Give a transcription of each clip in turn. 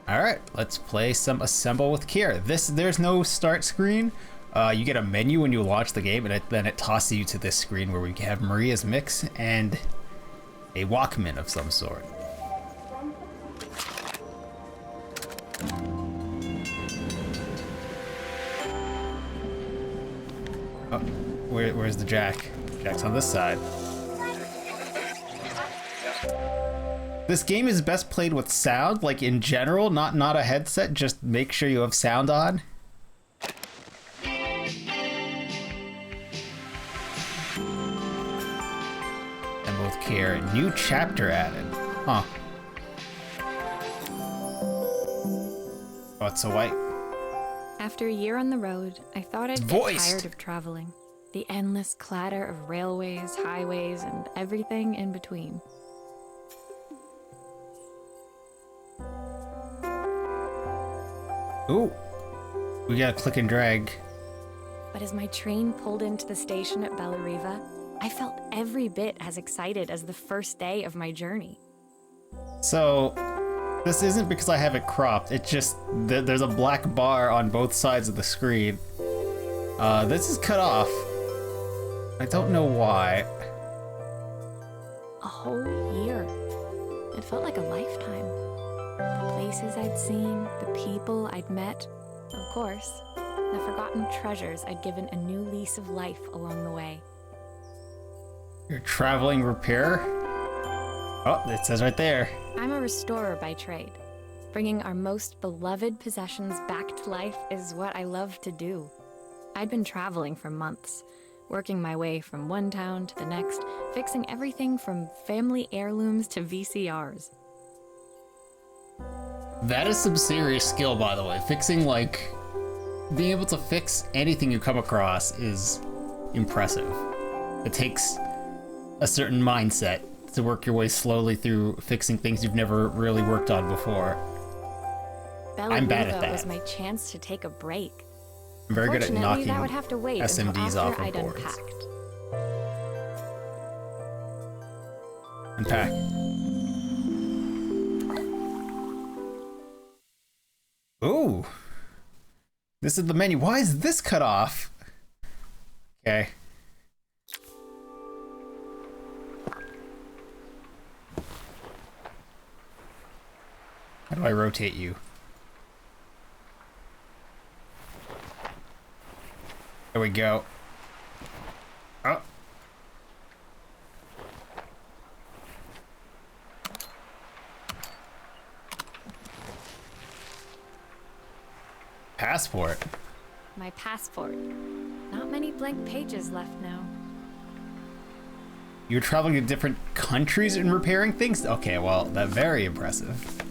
Alright, let's play some Assemble with Kier. There's no start screen. You get a menu when you launch the game, and then it tosses you to this screen where we have Maria's mix and a Walkman of some sort. Oh, where's the jack? Jack's on this side. This game is best played with sound, like in general, not a headset. Just make sure you have sound on. And both care. New chapter added. Huh. Oh, it's so white. After a year on the road, I thought I'd get tired of traveling. The endless clatter of railways, highways, and everything in between. Ooh, we gotta click and drag. But as my train pulled into the station at Bellariva, I felt every bit as excited as the first day of my journey. So, this isn't because I have it cropped, it's just that there's a black bar on both sides of the screen. This is cut off. I don't know why. A whole year. It felt like a lifetime. The places I'd seen, the people I'd met, of course, the forgotten treasures I'd given a new lease of life along the way. You're traveling repair? Oh, it says right there. I'm a restorer by trade. Bringing our most beloved possessions back to life is what I love to do. I'd been traveling for months, working my way from one town to the next, fixing everything from family heirlooms to VCRs. That is some serious skill, by the way. Fixing, like, being able to fix anything you come across is impressive. It takes a certain mindset to work your way slowly through fixing things you've never really worked on before. I'm bad at that. Was my chance to take a break. I'm very good at knocking that would have to wait SMDs off of boards. Unpack. Ooh. This is the menu. Why is this cut off? Okay. How do I rotate you? There we go. Oh. Passport. My passport. Not many blank pages left now. You're traveling to different countries and repairing things? Okay, well, that's very impressive.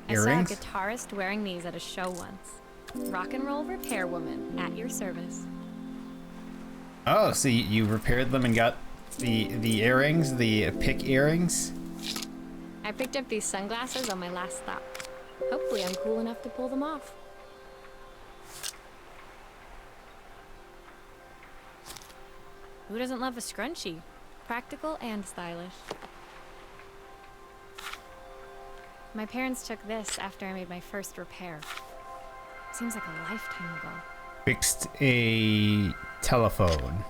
Earrings? I saw a guitarist wearing these at a show once. Rock and roll repair woman, at your service. Oh, so you repaired them and got the earrings, the pick earrings? I picked up these sunglasses on my last stop. Hopefully I'm cool enough to pull them off. Who doesn't love a scrunchie? Practical and stylish. My parents took this after I made my first repair. Seems like a lifetime ago. Fixed a telephone.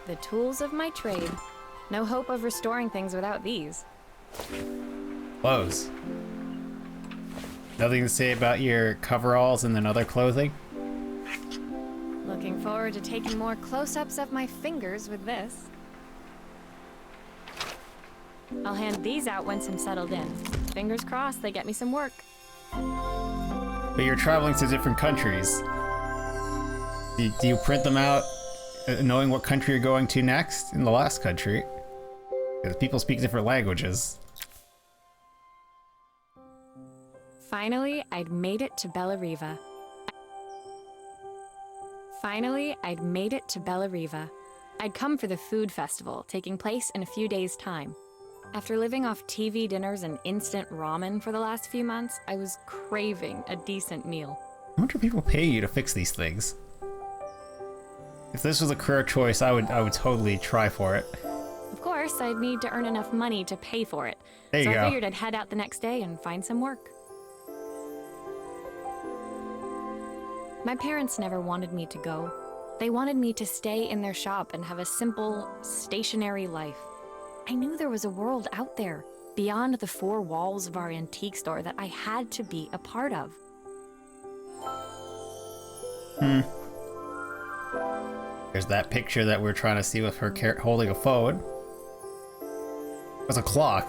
The tools of my trade. No hope of restoring things without these. Clothes. Nothing to say about your coveralls and then other clothing? Looking forward to taking more close-ups of my fingers with this. I'll hand these out once I'm settled in. Fingers crossed they get me some work. But you're traveling to different countries. Do you print them out knowing what country you're going to next in the last country? Because people speak different languages. Finally, I'd made it to Bellariva. I'd come for the food festival, taking place in a few days' time. After living off TV dinners and instant ramen for the last few months, I was craving a decent meal. I wonder if people pay you to fix these things. If this was a career choice, I would totally try for it. Of course, course, I'd need to earn enough money to pay for it. There you so go. I figured I'd head out the next day and find some work. My parents never wanted me to go. They wanted me to stay in their shop and have a simple, stationary life. I knew there was a world out there, beyond the four walls of our antique store, that I had to be a part of. There's that picture that we're trying to see with her holding a phone. It's a clock.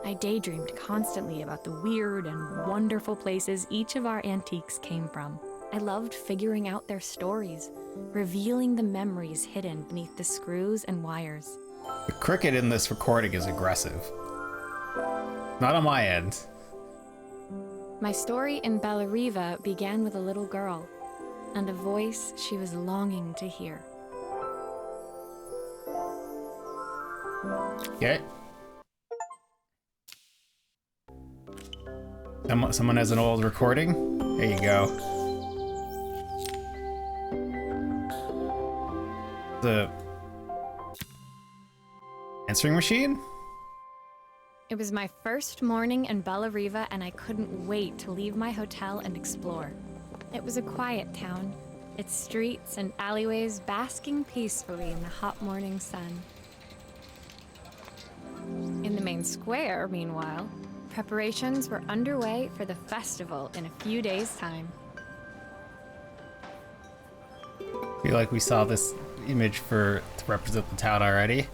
I daydreamed constantly about the weird and wonderful places each of our antiques came from. I loved figuring out their stories, revealing the memories hidden beneath the screws and wires. The cricket in this recording is aggressive. Not on my end. My story in Bellariva began with a little girl and a voice she was longing to hear. Okay. Someone has an old recording? There you go. The answering machine? It was my first morning in Bellariva, and I couldn't wait to leave my hotel and explore. It was a quiet town, its streets and alleyways basking peacefully in the hot morning sun. In the main square, meanwhile, preparations were underway for the festival in a few days' time. I feel like we saw this image to represent the town already.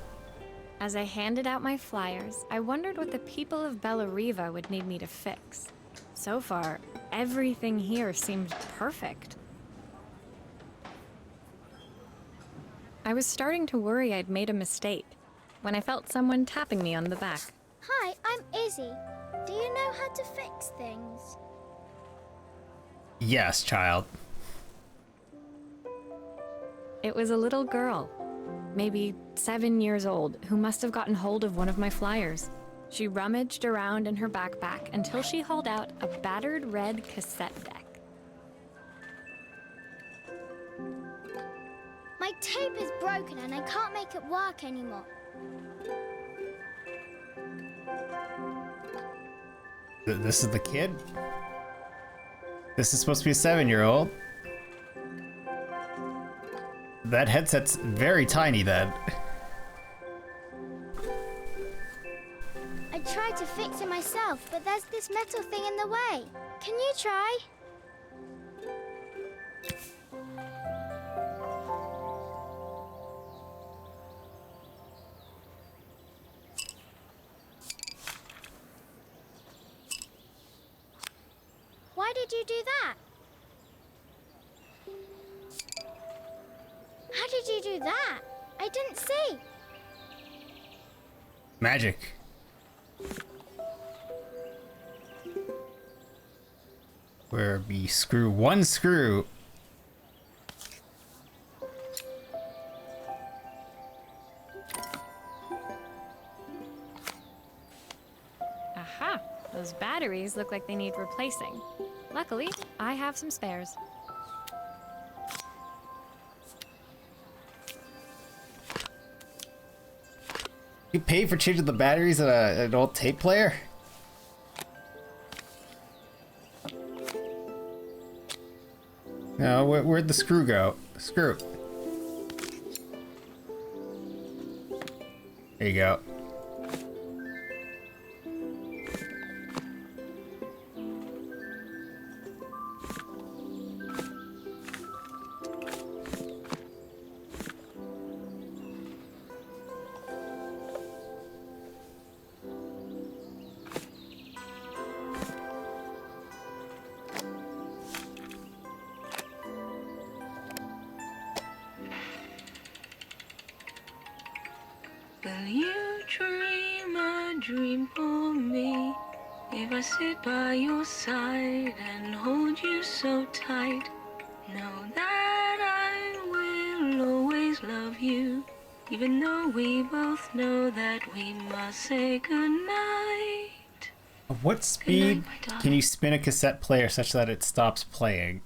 As I handed out my flyers, I wondered what the people of Bellariva would need me to fix. So far, everything here seemed perfect. I was starting to worry I'd made a mistake when I felt someone tapping me on the back. Hi, I'm Izzy. Do you know how to fix things? Yes, child. It was a little girl, maybe 7 years old, who must have gotten hold of one of my flyers. She rummaged around in her backpack until she hauled out a battered red cassette deck. My tape is broken and I can't make it work anymore. This is the kid? This is supposed to be a 7-year-old. That headset's very tiny then. I tried to fix it myself, but there's this metal thing in the way. Can you try? Why did you do that? How did you do that? I didn't see. Magic. Where we screw one screw. Aha! Those batteries look like they need replacing. Luckily, I have some spares. You pay for changing the batteries in an old tape player? No, where'd the screw go? The screw. There you go. Will you dream a dream for me? If I sit by your side and hold you so tight, know that I will always love you, even though we both know that we must say goodnight. At what speed can you spin a cassette player such that it stops playing?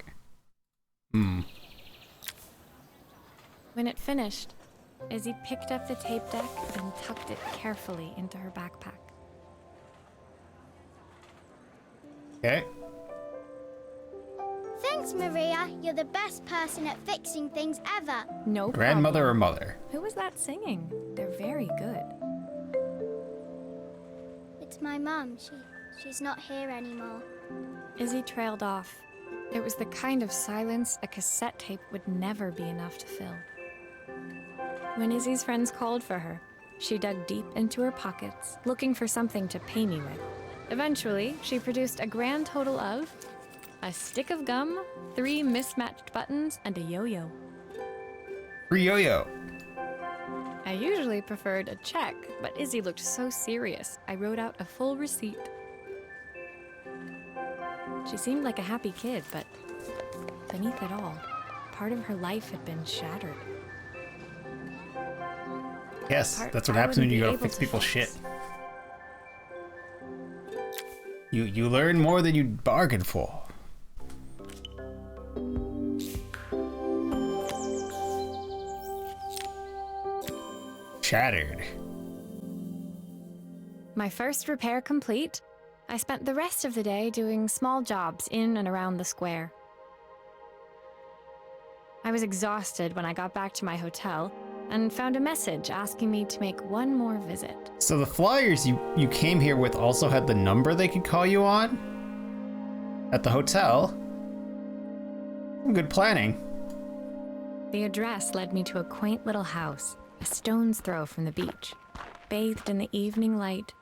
When it finished, Izzy picked up the tape deck and tucked it carefully into her backpack. Okay. Thanks, Maria. You're the best person at fixing things ever. No Grandmother or problem. mother? Who was that singing? They're very good. It's my mum. She's not here anymore. Izzy trailed off. It was the kind of silence a cassette tape would never be enough to fill. When Izzy's friends called for her, she dug deep into her pockets, looking for something to pay me with. Eventually, she produced a grand total of a stick of gum, 3 mismatched buttons, and a yo-yo. Free yo-yo. I usually preferred a check, but Izzy looked so serious, I wrote out a full receipt. She seemed like a happy kid, but beneath it all, part of her life had been shattered. Yes, Part that's what I happens when wouldn't you be go to able fix to people's fix. shit. You learn more than you bargained for. Shattered. My first repair complete, I spent the rest of the day doing small jobs in and around the square. I was exhausted when I got back to my hotel and found a message asking me to make one more visit. So the flyers you came here with also had the number they could call you on? At the hotel? Good planning. The address led me to a quaint little house, a stone's throw from the beach. Bathed in the evening light,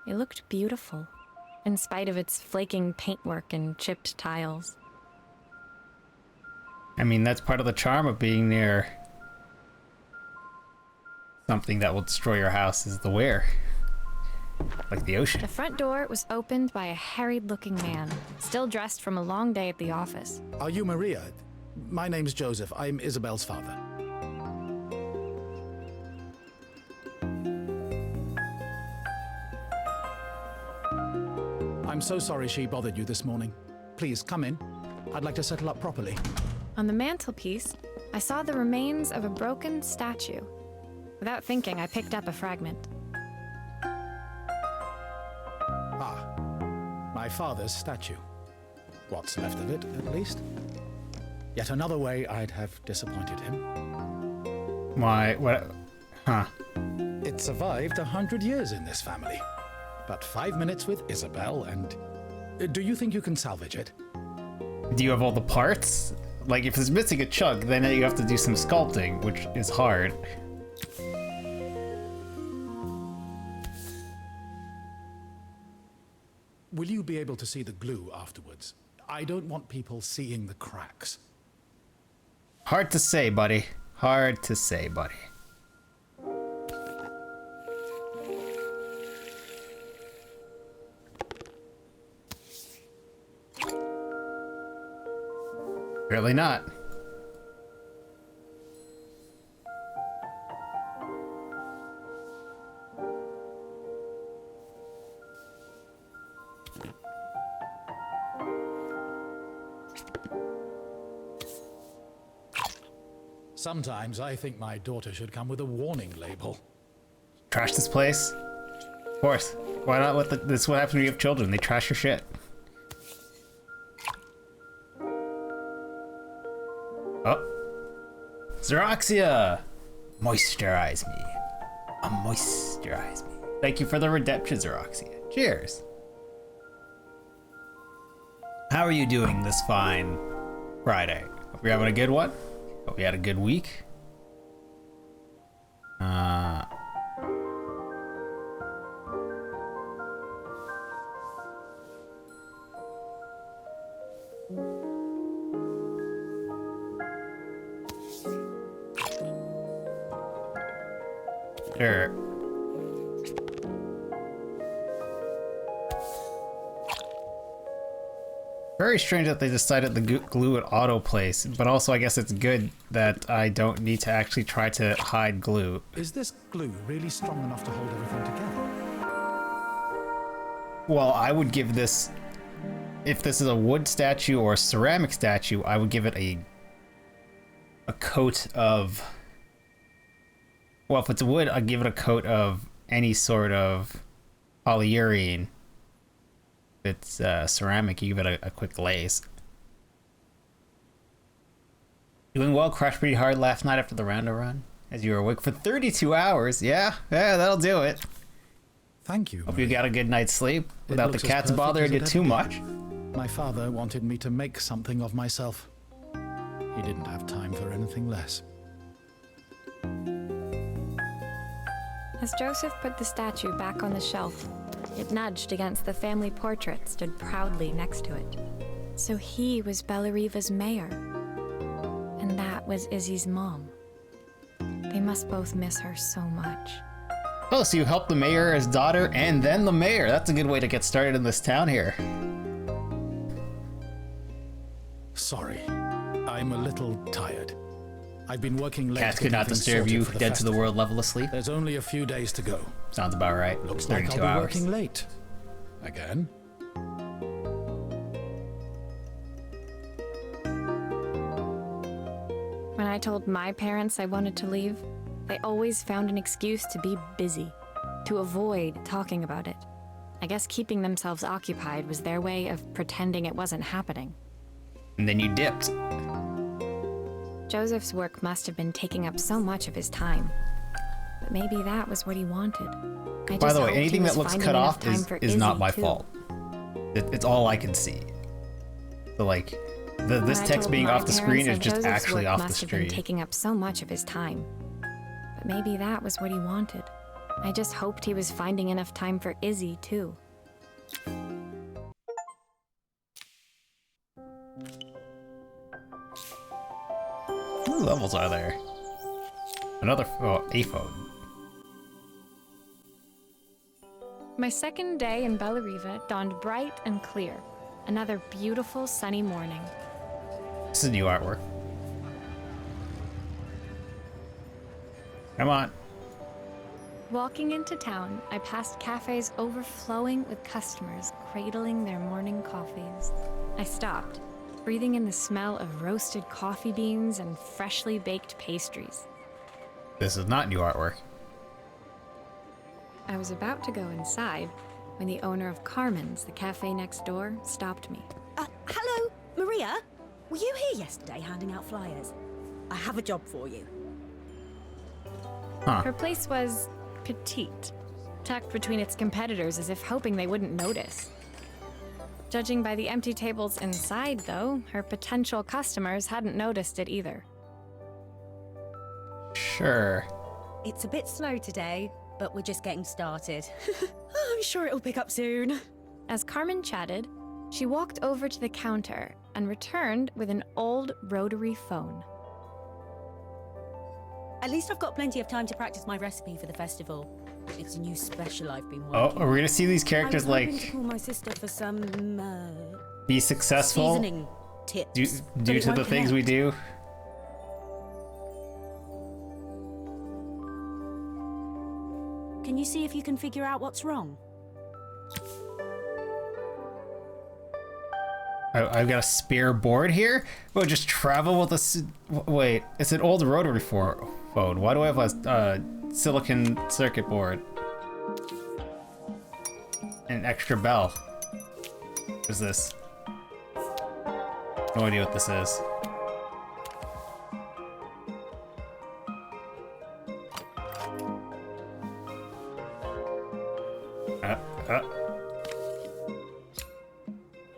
it looked beautiful, in spite of its flaking paintwork and chipped tiles. I mean, that's part of the charm of being near something that will destroy your house is the wear. Like the ocean. The front door was opened by a harried-looking man, still dressed from a long day at the office. Are you Maria? My name's Joseph. I'm Isabel's father. I'm so sorry she bothered you this morning. Please, come in. I'd like to settle up properly. On the mantelpiece, I saw the remains of a broken statue. Without thinking, I picked up a fragment. Ah, my father's statue. What's left of it, at least. Yet another way I'd have disappointed him. Why? What? Huh. It survived 100 years in this family. But 5 minutes with Isabel and... Do you think you can salvage it? Do you have all the parts? Like, if it's missing a chunk, then you have to do some sculpting, which is hard. Will you be able to see the glue afterwards? I don't want people seeing the cracks. Hard to say, buddy. Hard to say, buddy. Apparently not. Sometimes I think my daughter should come with a warning label. Trash this place? Of course. Why not let this is what happens when you have children. They trash your shit. Oh. Xeroxia! Moisturize me. Moisturize me. Thank you for the redemption, Xeroxia. Cheers. How are you doing this fine Friday? Hope you're having a good one. Hope you had a good week. Sure. Very strange that they decided the glue would auto-place, but also I guess it's good that I don't need to actually try to hide glue. Is this glue really strong enough to hold everything together? Well, I would give this, if this is a wood statue or a ceramic statue, I would give it a coat of Well, if it's wood, I'll give it a coat of any sort of polyurethane. If it's ceramic, you give it a quick glaze. Doing well, crashed pretty hard last night after the round run. As you were awake for 32 hours. Yeah, that'll do it. Thank you. Hope you got a good night's sleep It without the looks as cats perfect bothering as you it too ever much. did. My father wanted me to make something of myself. He didn't have time for anything less. As Joseph put the statue back on the shelf, it nudged against the family portrait stood proudly next to it. So he was Bellariva's mayor. And that was Izzy's mom. They must both miss her so much. Oh, so you helped the mayor, his daughter, and then the mayor. That's a good way to get started in this town here. Sorry, I'm a little tired. I've been working late. Cats could not getting things disturb sorted you, for the dead to the festival. world level asleep. There's only a few days to go. Sounds about right. Looks like 32 I'll be hours. working late. Again? When I told my parents I wanted to leave, they always found an excuse to be busy, to avoid talking about it. I guess keeping themselves occupied was their way of pretending it wasn't happening. And then you dipped. Joseph's work must have been taking up so much of his time. But maybe that was what he wanted. I By just the way, hoped he anything was that looks finding cut enough off time is for not Izzy, my too. fault. It's all I can see. So like, this When I text told being my off the screen parents is that just Joseph's actually work off the must have been screen. taking up so much of his time. But maybe that was what he wanted. I just hoped he was finding enough time for Izzy, too. How many levels are there? Another a phone. My second day in Bellariva dawned bright and clear. Another beautiful sunny morning. This is new artwork. Come on. Walking into town, I passed cafes overflowing with customers cradling their morning coffees. I stopped, breathing in the smell of roasted coffee beans and freshly baked pastries. This is not new artwork. I was about to go inside when the owner of Carmen's, the cafe next door, stopped me. Hello, Maria? Were you here yesterday handing out flyers? I have a job for you. Huh. Her place was petite, tucked between its competitors as if hoping they wouldn't notice. Judging by the empty tables inside, though, her potential customers hadn't noticed it either. Sure. It's a bit slow today, but we're just getting started. I'm sure it'll pick up soon. As Carmen chatted, she walked over to the counter and returned with an old rotary phone. At least I've got plenty of time to practice my recipe for the festival. It's a new special I've been Oh, working. are we gonna see these I was characters hoping to like call my sister for some be successful seasoning tips. but due it to the won't things we connect. do? Can you see if you can figure out what's wrong? I've got a spare board here. Well, just travel with wait, it's an old rotary phone. Why do I have a silicon circuit board? An extra bell. What is this? No idea what this is.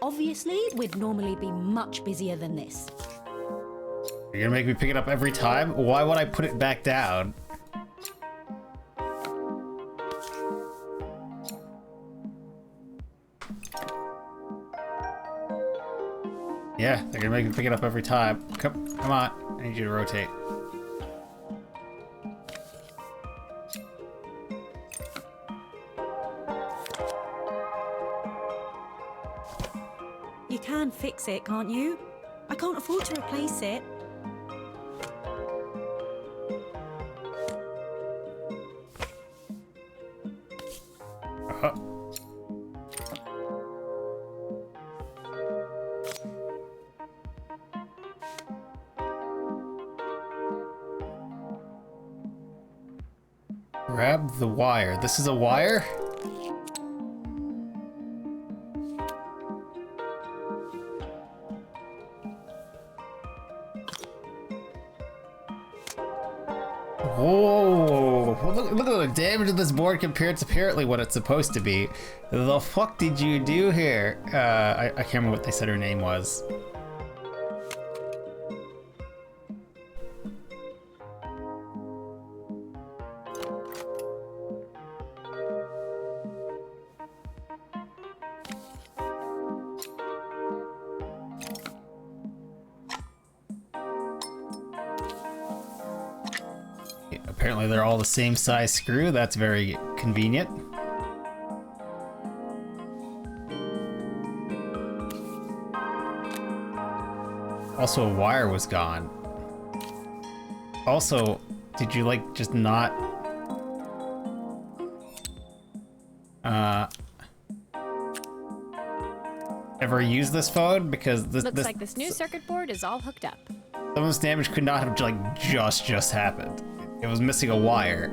Obviously, we'd normally be much busier than this. You're gonna make me pick it up every time? Why would I put it back down? Yeah, they're gonna make me pick it up every time. Come on, I need you to rotate. You can fix it, can't you? I can't afford to replace it. Uh-huh. Grab the wire. This is a wire? Whoa! Look at the damage of this board compared to apparently what it's supposed to be. The fuck did you do here? I can't remember what they said her name was. Apparently they're all the same size screw. That's very convenient. Also, a wire was gone. Also, did you like just not... ever use this phone? Because this Looks like this new circuit board is all hooked up. some of this damage could not have like just happened. It was missing a wire.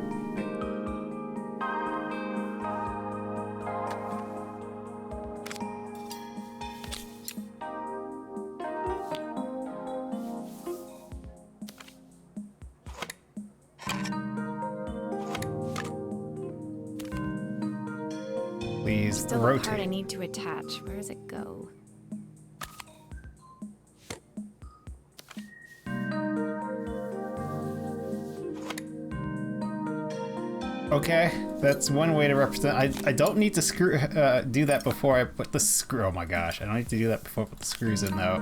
Please Still a part I rotate. need to attach. Where does it go? Okay, that's one way to represent. I don't need to screw do that before I put the screw. Oh my gosh, I don't need to do that before I put the screws in though.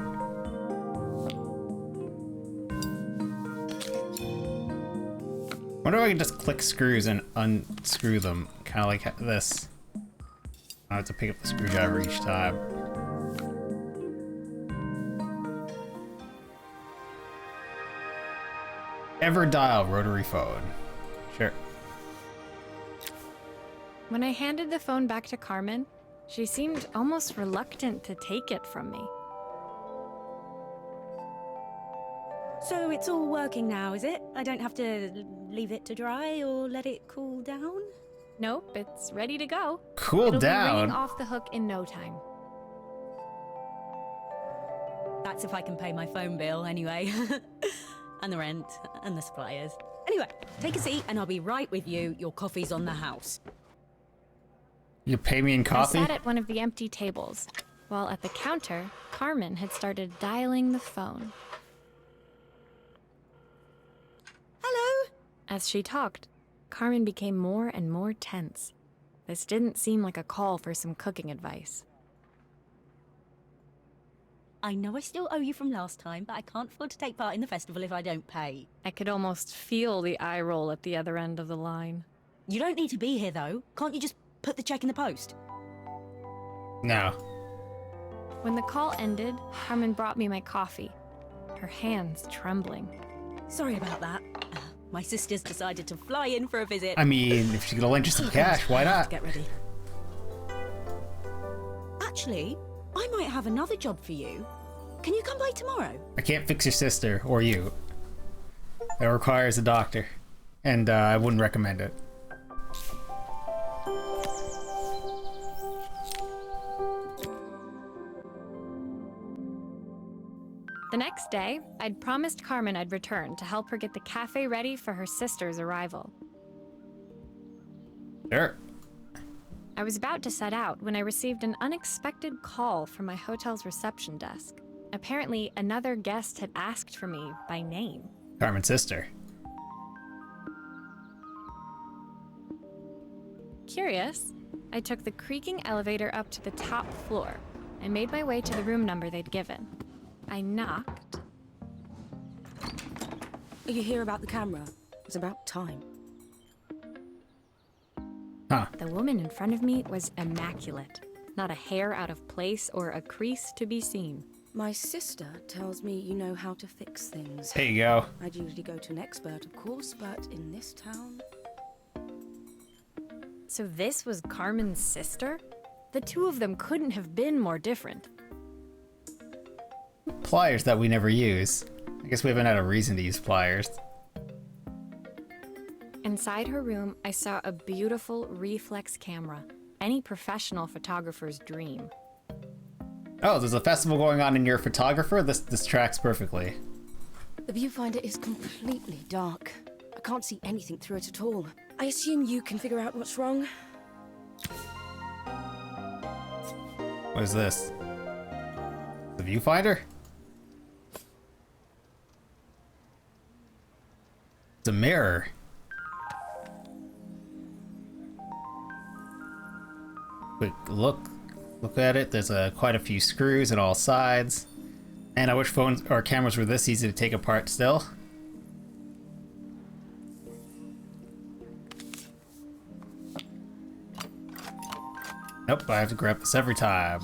Wonder if I can just click screws and unscrew them, kind of like this. I have to pick up the screwdriver each time. Ever dial rotary phone. Sure. When I handed the phone back to Carmen, she seemed almost reluctant to take it from me. So it's all working now, is it? I don't have to leave it to dry or let it cool down? Nope, it's ready to go. Cool It'll be down. ringing off the hook in no time. That's if I can pay my phone bill anyway. And the rent, and the suppliers. Anyway, take a seat and I'll be right with you. Your coffee's on the house. You pay me in coffee? I sat at one of the empty tables, while at the counter, Carmen had started dialing the phone. Hello? As she talked, Carmen became more and more tense. This didn't seem like a call for some cooking advice. I know I still owe you from last time, but I can't afford to take part in the festival if I don't pay. I could almost feel the eye roll at the other end of the line. You don't need to be here, though. Can't you just put the check in the post? No. When the call ended, Carmen brought me my coffee, her hands trembling. Sorry about that. My sister's decided to fly in for a visit. I mean, if she's gonna lend you some cash, why I have not? to get ready. Actually, I might have another job for you. Can you come by tomorrow? I can't fix your sister or you. That requires a doctor, and I wouldn't recommend it. The next day, I'd promised Carmen I'd return to help her get the cafe ready for her sister's arrival. Sure. I was about to set out when I received an unexpected call from my hotel's reception desk. Apparently, another guest had asked for me by name. Carmen's sister. Curious, I took the creaking elevator up to the top floor and made my way to the room number they'd given. I knocked. Are you here about the camera? It's about time. Huh. The woman in front of me was immaculate. Not a hair out of place or a crease to be seen. My sister tells me you know how to fix things. There you go. I'd usually go to an expert, of course, but in this town... So this was Carmen's sister? The two of them couldn't have been more different. Pliers that we never use. I guess we haven't had a reason to use pliers. Inside her room, I saw a beautiful reflex camera. Any professional photographer's dream. Oh, there's a festival going on in your photographer? This tracks perfectly. The viewfinder is completely dark. I can't see anything through it at all. I assume you can figure out what's wrong. What is this? The viewfinder? It's a mirror. Quick look at it. There's quite a few screws on all sides. And I wish phones or cameras were this easy to take apart still. Nope, I have to grab this every time.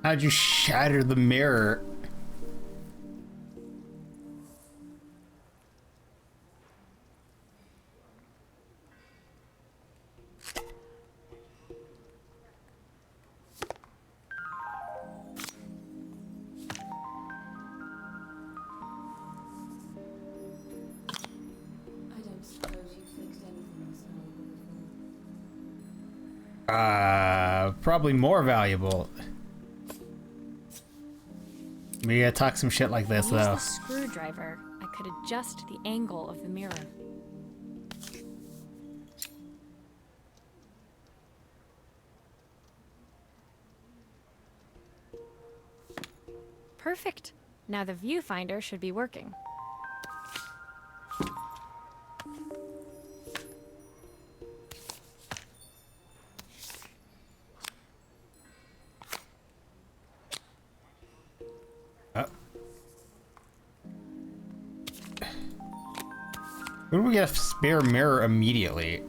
How'd you shatter the mirror? I don't suppose you fixed anything this Probably more valuable. We gotta talk some shit like this, I used though. the screwdriver. I could adjust the angle of the mirror. Perfect. Now the viewfinder should be working. Where do we get a spare mirror immediately?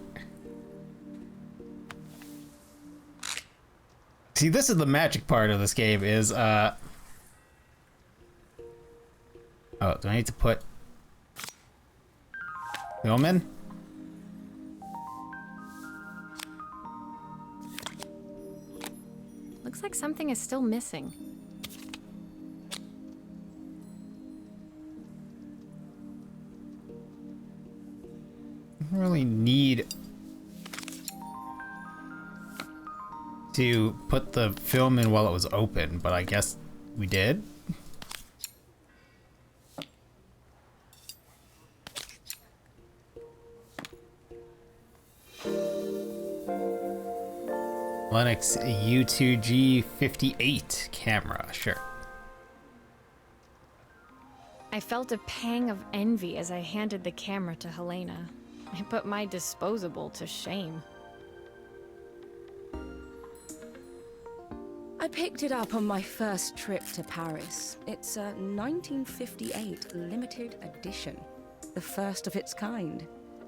See, this is the magic part of this game is, oh, do I need to put film in? Looks like something is still missing. I don't really need to put the film in while it was open, but I guess we did. Lennox U2G58 camera, sure. I felt a pang of envy as I handed the camera to Helena. I put my disposable to shame. I picked it up on my first trip to Paris. It's a 1958 limited edition, the first of its kind.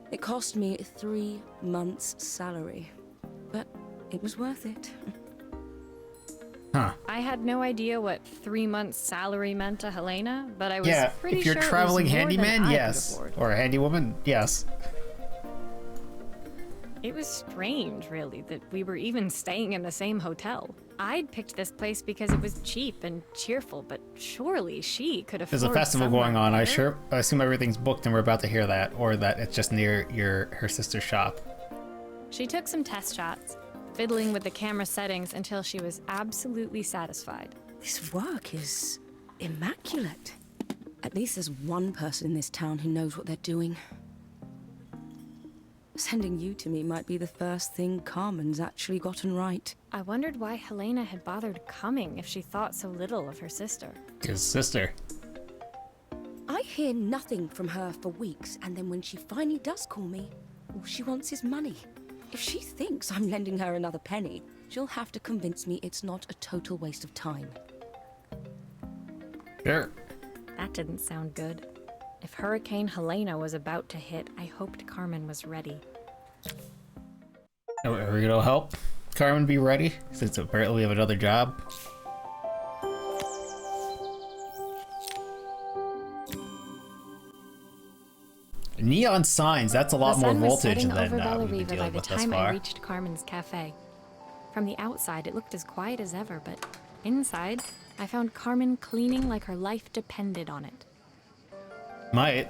It cost me 3 months' salary, but it was worth it. Huh. I had no idea what 3 months' salary meant to Helena, but I was Yeah, pretty if you're sure traveling it was more than handyman, I could yes. afford. Or a handywoman, yes. It was strange, really, that we were even staying in the same hotel. I'd picked this place because it was cheap and cheerful, but surely she could afford There's a festival somewhere going on. I better. assume everything's booked and we're about to hear that, or that it's just near her sister's shop. She took some test shots, fiddling with the camera settings until she was absolutely satisfied. This work is immaculate. At least there's one person in this town who knows what they're doing. Sending you to me might be the first thing Carmen's actually gotten right. I wondered why Helena had bothered coming if she thought so little of her sister. His sister. I hear nothing from her for weeks, and then when she finally does call me, all she wants is money. If she thinks I'm lending her another penny, she'll have to convince me it's not a total waste of time. Sure. That didn't sound good. If Hurricane Helena was about to hit, I hoped Carmen was ready. Are we gonna help Carmen be ready? Since apparently we have another job. Neon signs, that's a lot more voltage than over we've Bella been Riva by dealing the with thus time I far. reached Carmen's cafe. From the outside, it looked as quiet as ever, but inside, I found Carmen cleaning like her life depended on it. Might.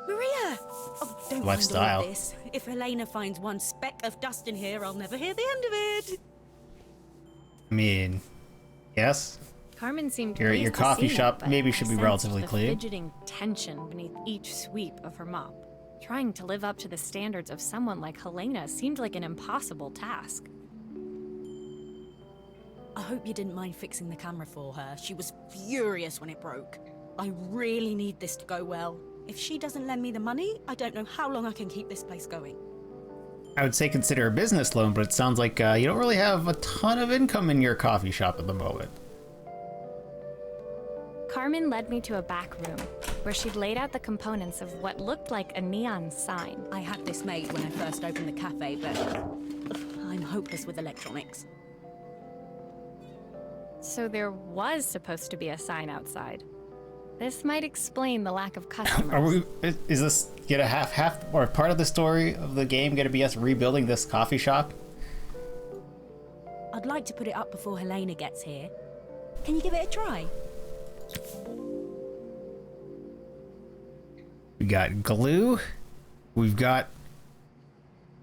Maria! Oh, don't mind all Lifestyle. of this. If Helena finds one speck of dust in here, I'll never hear the end of it. I mean, yes. Carmen seemed Your pleased to coffee see shop me, but maybe should I be sensed relatively the clean. fidgeting tension beneath each sweep of her mop. Trying to live up to the standards of someone like Helena seemed like an impossible task. I hope you didn't mind fixing the camera for her. She was furious when it broke. I really need this to go well. If she doesn't lend me the money, I don't know how long I can keep this place going. I would say consider a business loan, but it sounds like you don't really have a ton of income in your coffee shop at the moment. Carmen led me to a back room, where she'd laid out the components of what looked like a neon sign. I had this made when I first opened the cafe, but I'm hopeless with electronics. So there was supposed to be a sign outside. This might explain the lack of customers. Is this get a half or part of the story of the game going to be us rebuilding this coffee shop? I'd like to put it up before Helena gets here. Can you give it a try? We got glue. We've got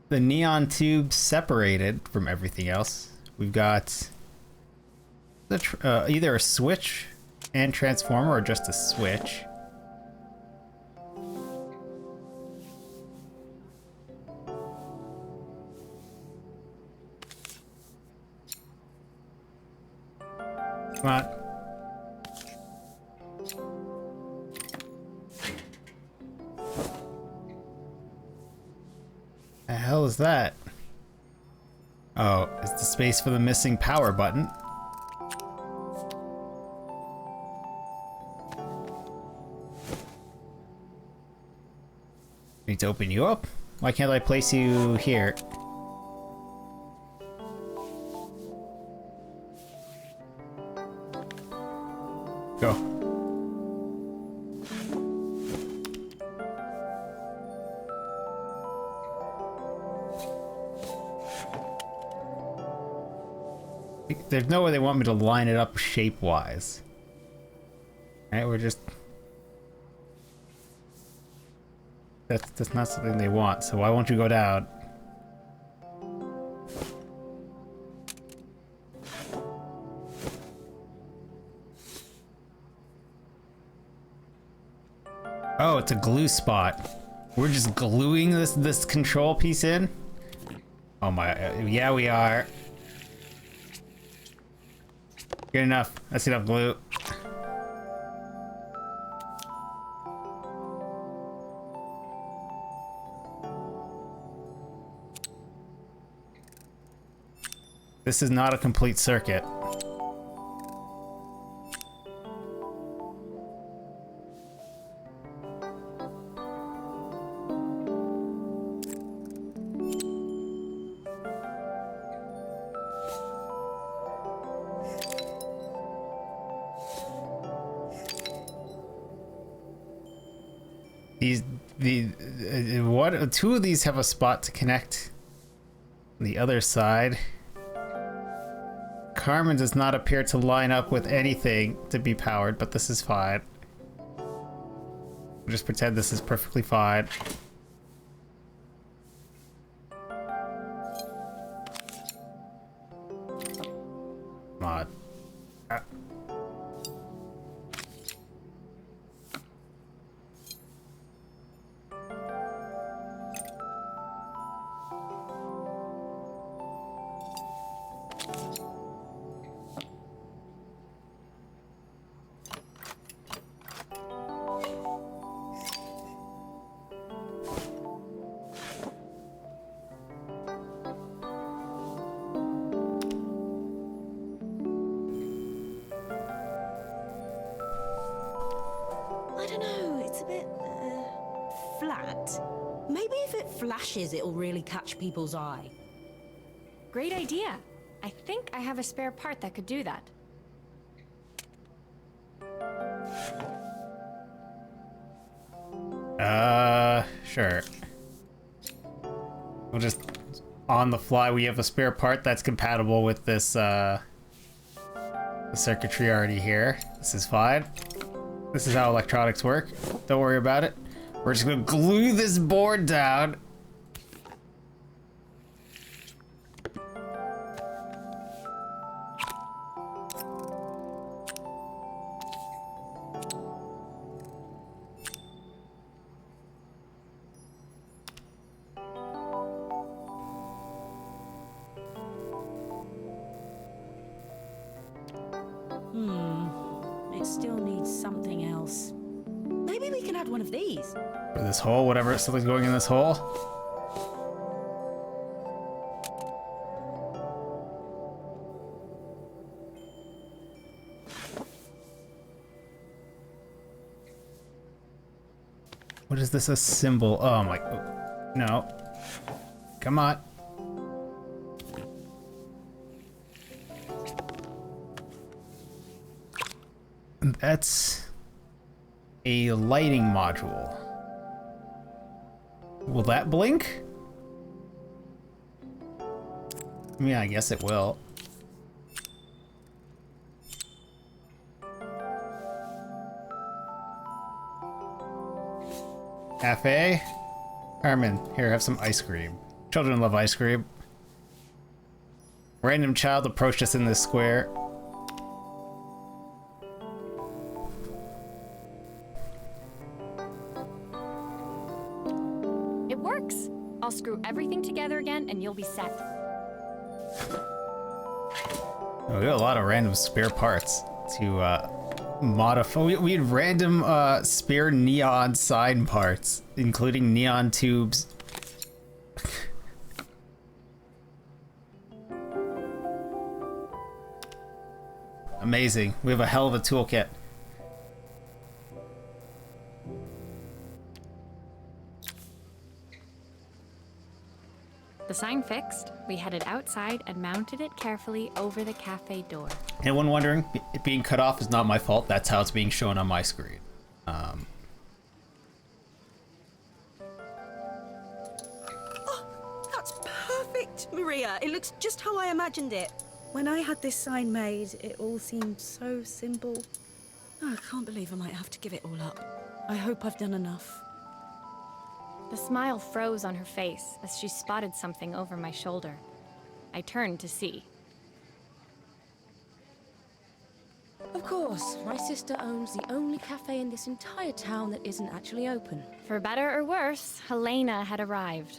the neon tube separated from everything else. We've got the either a switch and transformer or just a switch. Come on. The hell is that? Oh, it's the space for the missing power button. Need to open you up? Why can't I place you here? Go. There's no way they want me to line it up shape-wise. Alright, we're just... That's not something they want, so why won't you go down? Oh, it's a glue spot. We're just gluing this control piece in? Oh my, yeah we are. Good enough, that's enough glue. This is not a complete circuit. Two of these have a spot to connect the other side. Carmen does not appear to line up with anything to be powered, but this is fine. We'll just pretend this is perfectly fine. Come on. Maybe if it flashes, it'll really catch people's eye. Great idea. I think I have a spare part that could do that. Sure. We'll just, on the fly, we have a spare part that's compatible with this, the circuitry already here. This is fine. This is how electronics work. Don't worry about it. We're just gonna glue this board down. It still needs something else. Maybe we can add one of these. For this hole, whatever, something's going in this hole. What is this, a symbol? Oh my, no. Come on. That's a lighting module. Will that blink? Yeah, I guess it will. Cafe? Carmen, here, have some ice cream. Children love ice cream. Random child approached us in this square. It works. I'll screw everything together again and you'll be set. Oh, we got a lot of random spare parts to modify. We had random spare neon sign parts, including neon tubes. Amazing. We have a hell of a toolkit. The sign fixed, we headed outside and mounted it carefully over the cafe door. Anyone wondering? It being cut off is not my fault. That's how it's being shown on my screen. Oh, that's perfect, Maria. It looks just how I imagined it. When I had this sign made, it all seemed so simple. Oh, I can't believe I might have to give it all up. I hope I've done enough. The smile froze on her face as she spotted something over my shoulder. I turned to see. Of course, my sister owns the only cafe in this entire town that isn't actually open. For better or worse, Helena had arrived.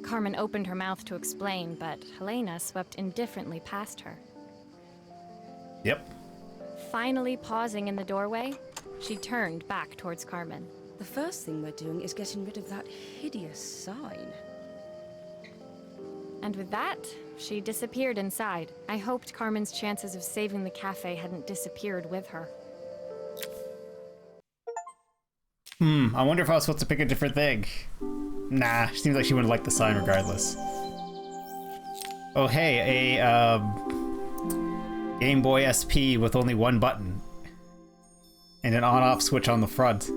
Carmen opened her mouth to explain, but Helena swept indifferently past her. Yep. Finally pausing in the doorway, she turned back towards Carmen. The first thing we're doing is getting rid of that hideous sign. And with that, she disappeared inside. I hoped Carmen's chances of saving the cafe hadn't disappeared with her. I wonder if I was supposed to pick a different thing. Nah, she seems like she would like the sign regardless. Oh hey, a Game Boy SP with only one button. And an on-off switch on the front.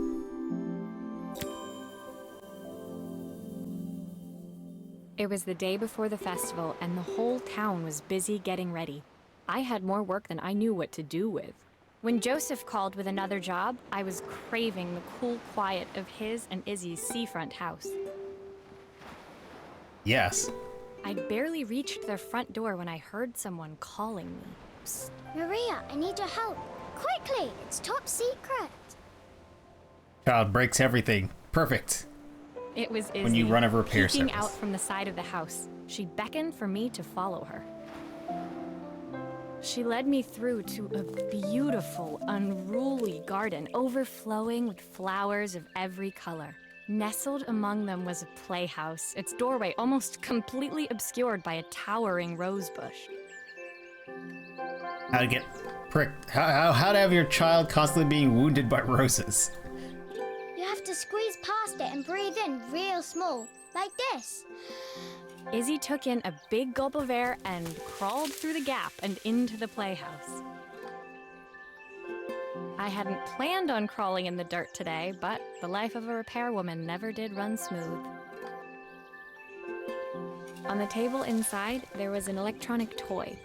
It was the day before the festival, and the whole town was busy getting ready. I had more work than I knew what to do with. When Joseph called with another job, I was craving the cool quiet of his and Izzy's seafront house. Yes. I'd barely reached their front door when I heard someone calling me. Psst. Maria, I need your help. Quickly, it's top secret. Child breaks everything. Perfect. It was Izzy, When you run a repair peeking service. out from the side of the house. She beckoned for me to follow her. She led me through to a beautiful, unruly garden overflowing with flowers of every color. Nestled among them was a playhouse, its doorway almost completely obscured by a towering rose bush. How to get pricked. How to have your child constantly being wounded by roses. You have to squeeze past it and breathe in real small, like this. Izzy took in a big gulp of air and crawled through the gap and into the playhouse. I hadn't planned on crawling in the dirt today, but the life of a repairwoman never did run smooth. On the table inside, there was an electronic toy.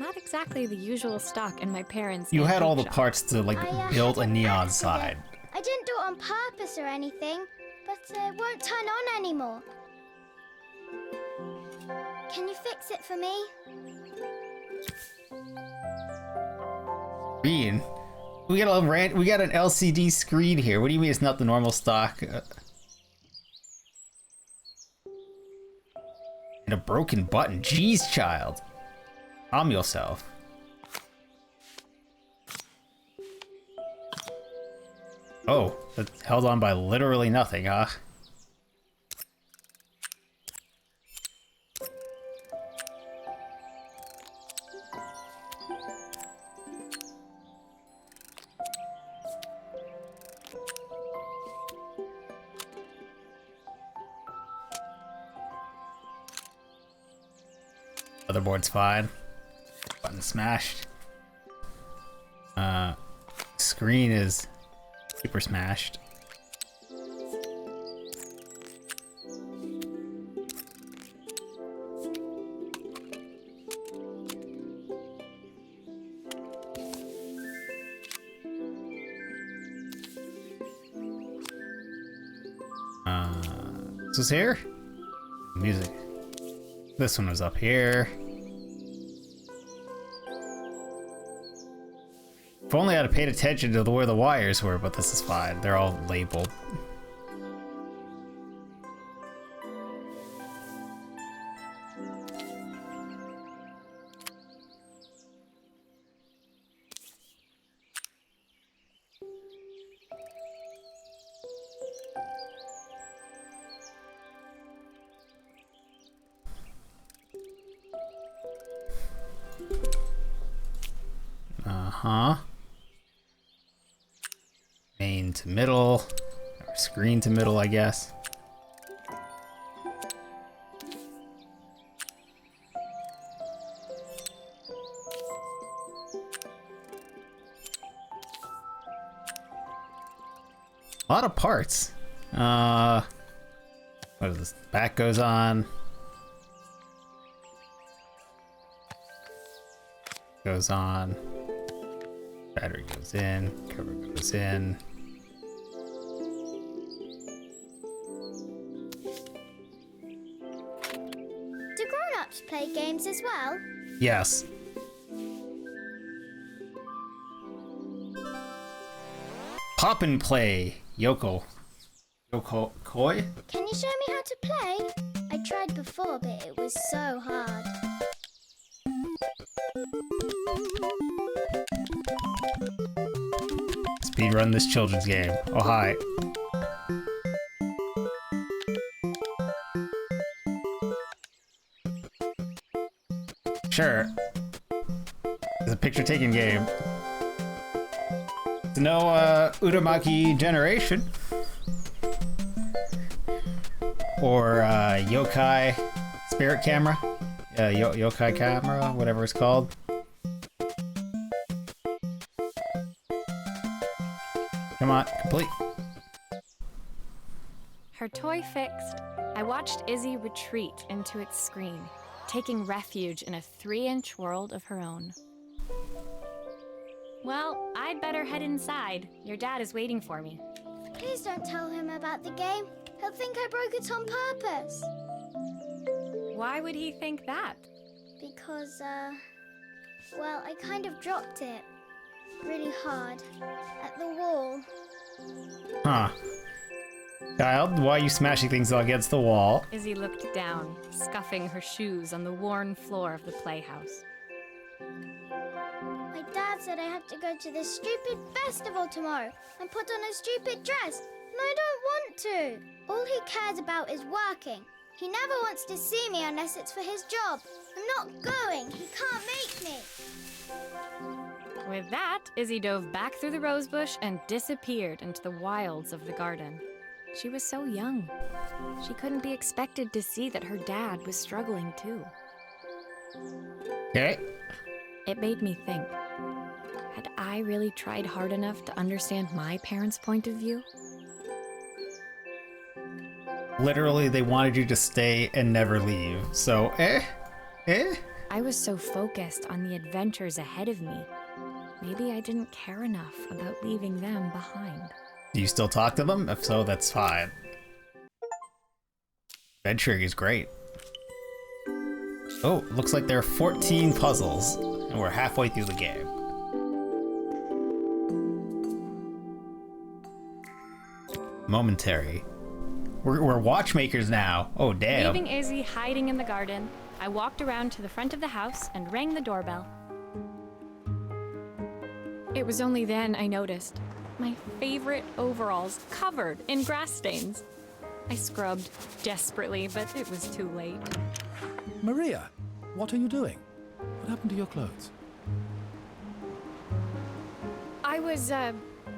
Not exactly the usual stock in my parents' You had all the antique shop. parts to like build a had an neon accident. side. I didn't do it on purpose or anything, but it won't turn on anymore. Can you fix it for me? Screen. We got an LCD screen here. What do you mean it's not the normal stock? And a broken button. Jeez, child. Calm yourself. Oh, that's held on by literally nothing, huh? Motherboard's fine. Button smashed. Screen is super smashed. This was here? Music. This one was up here. If only I'd have paid attention to where the wires were, but this is fine. They're all labeled. Uh-huh. Main to middle, or screen to middle, I guess. A lot of parts. What is this? Back goes on. Goes on. Battery goes in. Cover goes in. Do grown-ups play games as well? Yes. Pop and play. Yoko Koi? Can you show me how to play? I tried before, but it was so hard. Speedrun this children's game. Oh, hi. Sure. It's a picture-taking game. It's no, Udamaki Generation. Or, Yokai Spirit Camera. Yokai Camera, whatever it's called. Come on, complete. Her toy fixed, I watched Izzy retreat into its screen, taking refuge in a 3-inch world of her own. Well, I'd better head inside. Your dad is waiting for me. Please don't tell him about the game. He'll think I broke it on purpose. Why would he think that? Because, well, I kind of dropped it really hard at the wall. Huh. Child, why are you smashing things against the wall? Izzy looked down, scuffing her shoes on the worn floor of the playhouse. My dad said I have to go to this stupid festival tomorrow and put on a stupid dress, and I don't want to. All he cares about is working. He never wants to see me unless it's for his job. I'm not going. He can't make me. With that, Izzy dove back through the rosebush and disappeared into the wilds of the garden. She was so young. She couldn't be expected to see that her dad was struggling too. Okay. It made me think. Had I really tried hard enough to understand my parents' point of view? Literally, they wanted you to stay and never leave. So, I was so focused on the adventures ahead of me. Maybe I didn't care enough about leaving them behind. Do you still talk to them? If so, that's fine. Adventuring is great. Oh, looks like there are 14 puzzles, and we're halfway through the game. Momentary. We're watchmakers now. Oh, damn. Leaving Izzy hiding in the garden, I walked around to the front of the house and rang the doorbell. It was only then I noticed my favorite overalls covered in grass stains. I scrubbed desperately, but it was too late. Maria, what are you doing? What happened to your clothes? I was,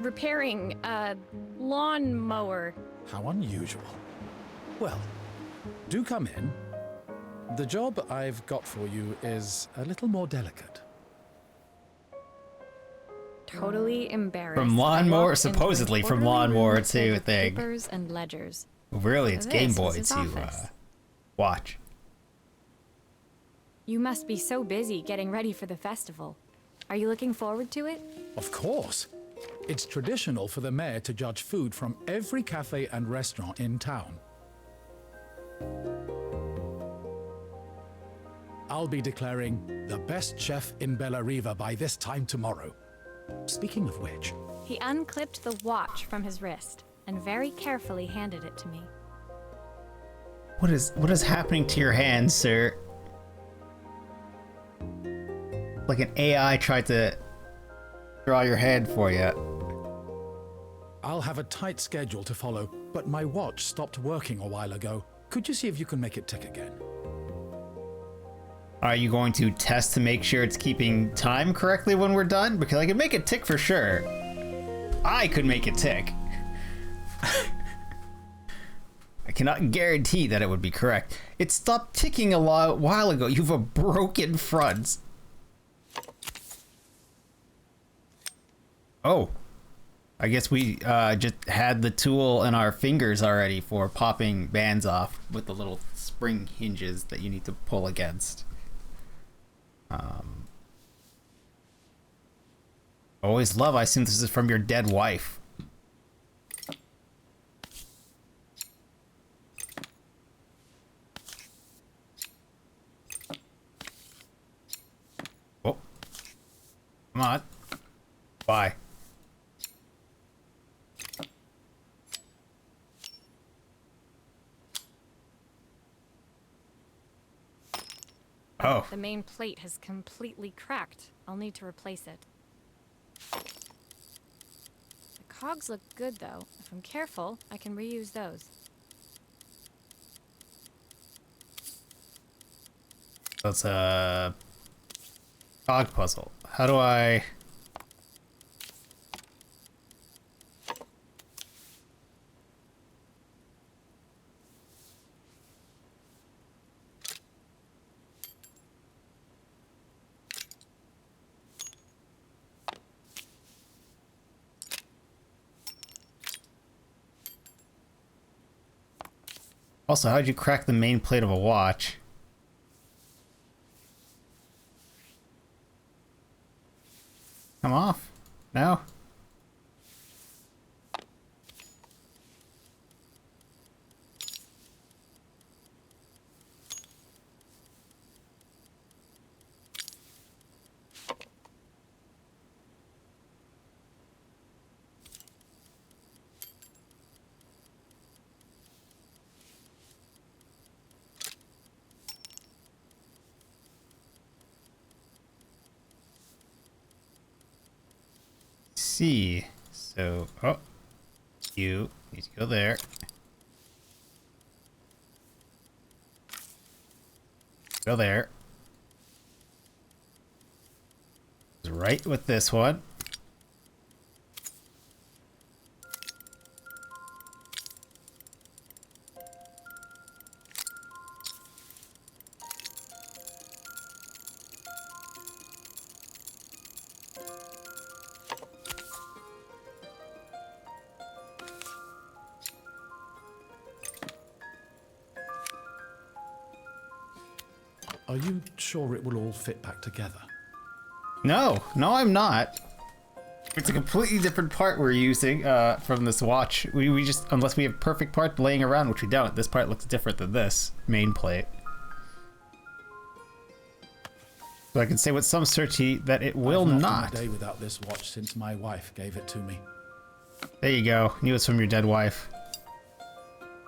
repairing a lawnmower. How unusual. Well, do come in. The job I've got for you is a little more delicate. Totally embarrassed. From I lawnmower, walked into a supposedly from orderly lawnmower room to filled a with thing. Papers and ledgers. Really, it's Game This was Boy his to office. watch. You must be so busy getting ready for the festival. Are you looking forward to it? Of course. It's traditional for the mayor to judge food from every cafe and restaurant in town. I'll be declaring the best chef in Bella Riva by this time tomorrow. Speaking of which, He unclipped the watch from his wrist and very carefully handed it to me. What is happening to your hands, sir? Like an AI tried to draw your hand for you. I'll have a tight schedule to follow, but my watch stopped working a while ago. Could you see if you can make it tick again? Are you going to test to make sure it's keeping time correctly when we're done? Because I can make it tick for sure. I could make it tick. I cannot guarantee that it would be correct. It stopped ticking a while ago. You have a broken front. Oh. I guess we just had the tool in our fingers already for popping bands off with the little spring hinges that you need to pull against. Always love, I assume this is from your dead wife. Oh. Come on. Bye. Oh. The main plate has completely cracked. I'll need to replace it. The cogs look good, though. If I'm careful, I can reuse those. That's a cog puzzle. How do I... Also, how'd you crack the main plate of a watch? Come off. No? See. So, oh, you need to go there. Go there. Right with this one. are you sure it will all fit back together? No, I'm not. It's a completely different part we're using from this watch. We just, unless we have perfect parts laying around, which we don't, this part looks different than this main plate. So I can say with some certainty that it will I've not. been a day without this watch since my wife gave it to me. There you go. Knew it's from your dead wife.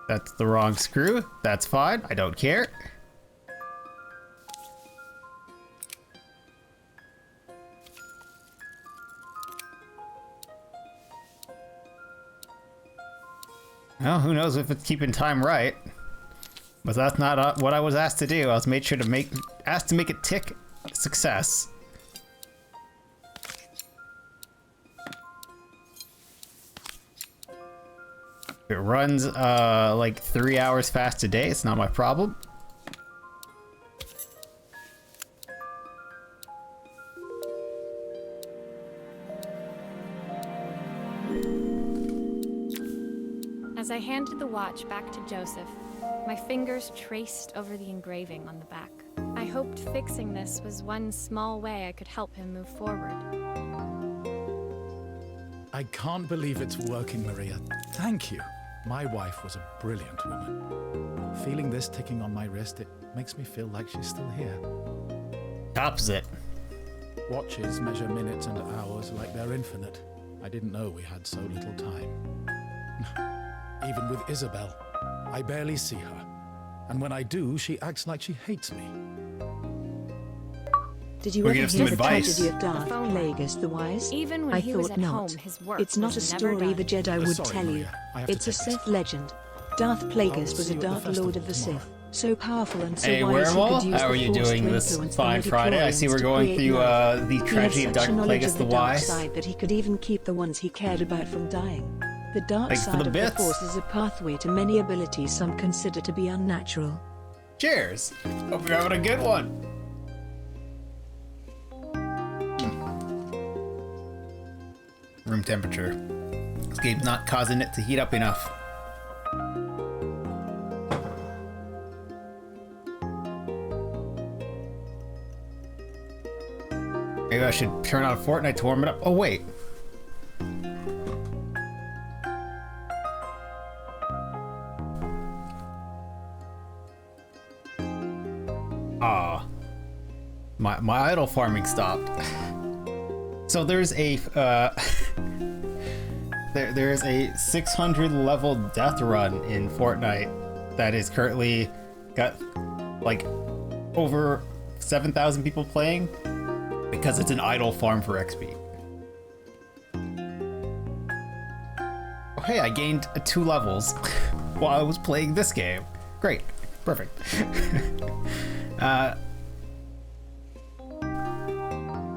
That's the wrong screw. That's fine. I don't care. Well, who knows if it's keeping time right. But that's not what I was asked to do. I was asked to make it tick. Success. If it runs like 3 hours fast a day, it's not my problem. As I handed the watch back to Joseph, my fingers traced over the engraving on the back. I hoped fixing this was one small way I could help him move forward. I can't believe it's working, Maria. Thank you. My wife was a brilliant woman. Feeling this ticking on my wrist, it makes me feel like she's still here. Opposite. Watches measure minutes and hours like they're infinite. I didn't know we had so little time. Even with Isabel, I barely see her. And when I do, she acts like she hates me. Did you We'll ever give hear some the advice. tragedy of Darth The phone Plagueis the Wise? Even when I he thought was at not. home, his work It's not a was never story done. the Jedi would Sorry, tell you. Maria. I have to It's a take this. Sith legend. Darth I'll Plagueis was see a you at the Dark festival Lord of the tomorrow. Sith, so powerful and so Hey, wise he Wormhole, could use how the are you Force doing to this influence fine the Friday? I see midichlorians we're to going create through life. the He had tragedy of such Dark a knowledge Plagueis of the the dark Wise. side that he could even keep the ones he cared about from dying. The dark Thanks for side the of the bits. Force is a pathway to many abilities some consider to be unnatural. Cheers. Hope you're having a good one. Room temperature. This game's not causing it to heat up enough. Maybe I should turn on Fortnite to warm it up. Oh, wait. Ah. My idle farming stopped. So there's a there's a 600 level death run in Fortnite that is currently got like over 7,000 people playing because it's an idle farm for XP. Oh, hey, I gained 2 levels while I was playing this game. Great, perfect.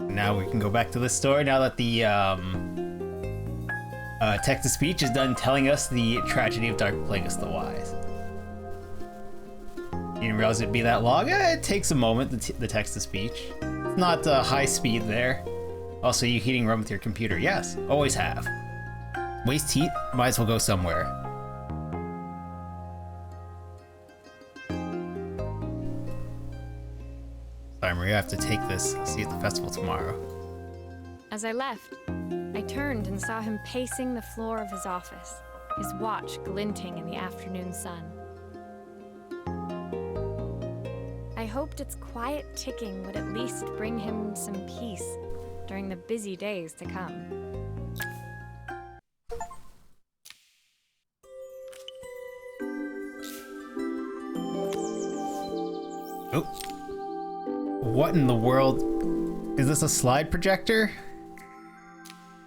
Now we can go back to this story now that the text-to-speech is done telling us the tragedy of Dark Plagueis the Wise. You didn't realize it'd be that long? It takes a moment, the text-to-speech. It's not high speed there. Also, you heating room with your computer? Yes, always have. Waste heat? Might as well go somewhere. Sorry, Maria, I have to take this. See you at the festival tomorrow. As I left, I turned and saw him pacing the floor of his office, his watch glinting in the afternoon sun. I hoped its quiet ticking would at least bring him some peace during the busy days to come. Oh. What in the world? Is this a slide projector?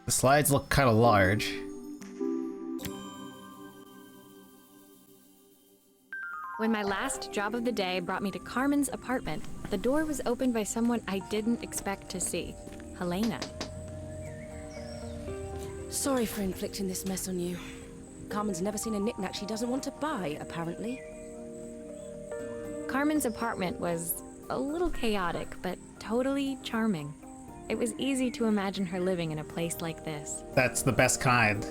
The slides look kind of large. When my last job of the day brought me to Carmen's apartment, the door was opened by someone I didn't expect to see, Helena. Sorry for inflicting this mess on you. Carmen's never seen a knick-knack she doesn't want to buy, apparently. Carmen's apartment was a little chaotic, but totally charming. It was easy to imagine her living in a place like this. That's the best kind.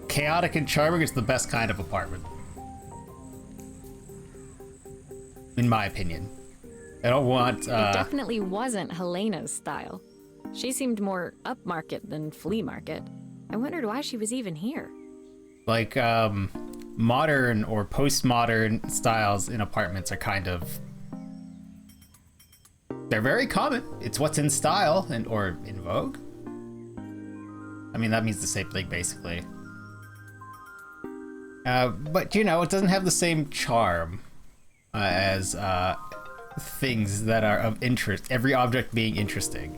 Chaotic and charming is the best kind of apartment. In my opinion. I don't want, It definitely wasn't Helena's style. She seemed more upmarket than flea market. I wondered why she was even here. like, modern or postmodern styles in apartments are kind of... They're very common. It's what's in style and or in vogue. I mean, that means the same thing, basically. But, you know, it doesn't have the same charm as things that are of interest, every object being interesting.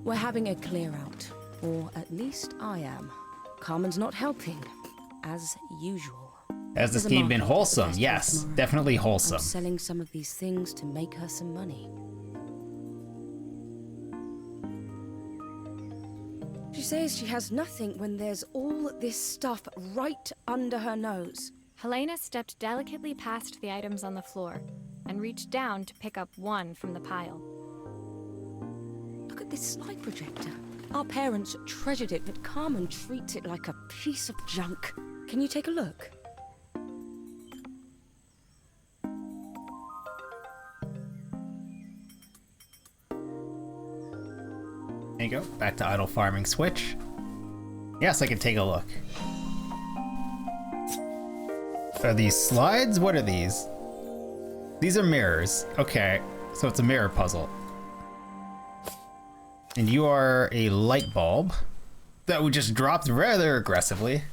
We're having a clear out, or at least I am. Carmen's not helping, as usual. Has the There's a scheme been market at the wholesome? festival Yes, tomorrow. definitely I'm wholesome. selling some of these things to make her some money. She says she has nothing when there's all this stuff right under her nose. Helena stepped delicately past the items on the floor and reached down to pick up one from the pile. Look at this slide projector. Our parents treasured it, but Carmen treats it like a piece of junk. Can you take a look? There you go. Back to idle farming switch. Yes, I can take a look. Are these slides? What are these? These are mirrors. Okay, so it's a mirror puzzle. And you are a light bulb that we just dropped rather aggressively.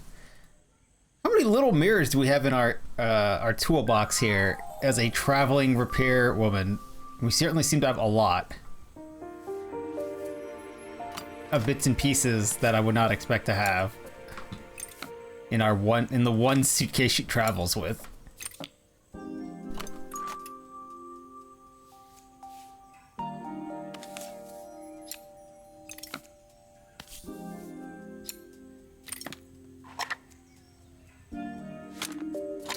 How many little mirrors do we have in our toolbox here as a traveling repair woman? We certainly seem to have a lot of bits and pieces that I would not expect to have in the one suitcase she travels with.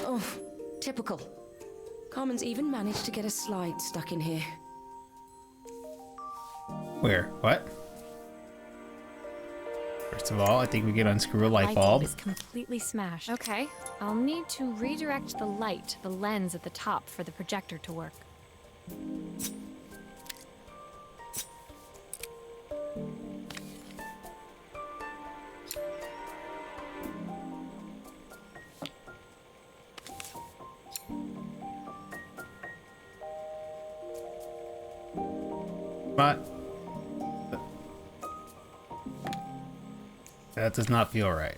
Oh, typical. Carmen's even managed to get a slide stuck in here. Where? What? First of all, I think we can unscrew a light bulb. is completely smashed. Okay, I'll need to redirect the light to the lens at the top for the projector to work. But that does not feel right.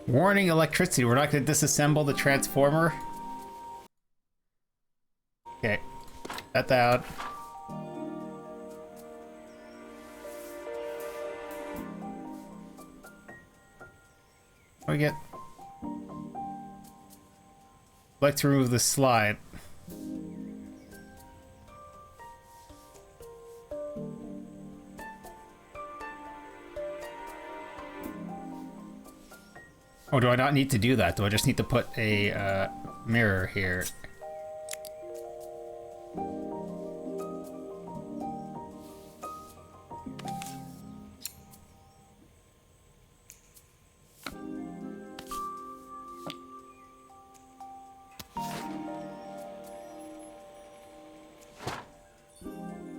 Warning, electricity. We're not going to disassemble the transformer. Okay. That down. We get... like to remove the slide. Or do I not need to do that? Do I just need to put a mirror here?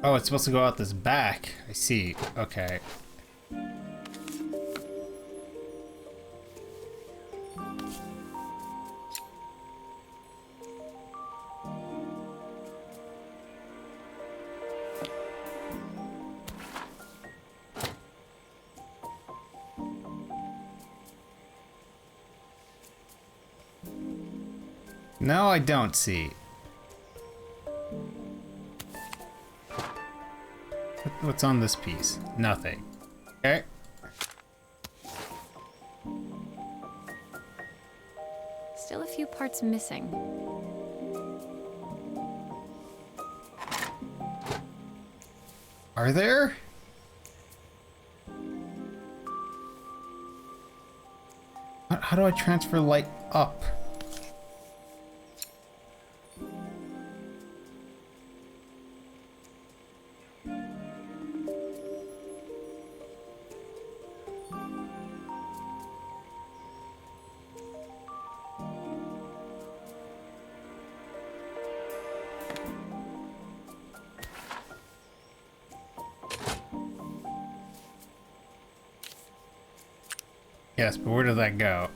Oh, it's supposed to go out this back. I see. Okay. No, I don't see. What's on this piece? Nothing. Okay. Still a few parts missing. Are there? How do I transfer light up? Yes, but where did that go?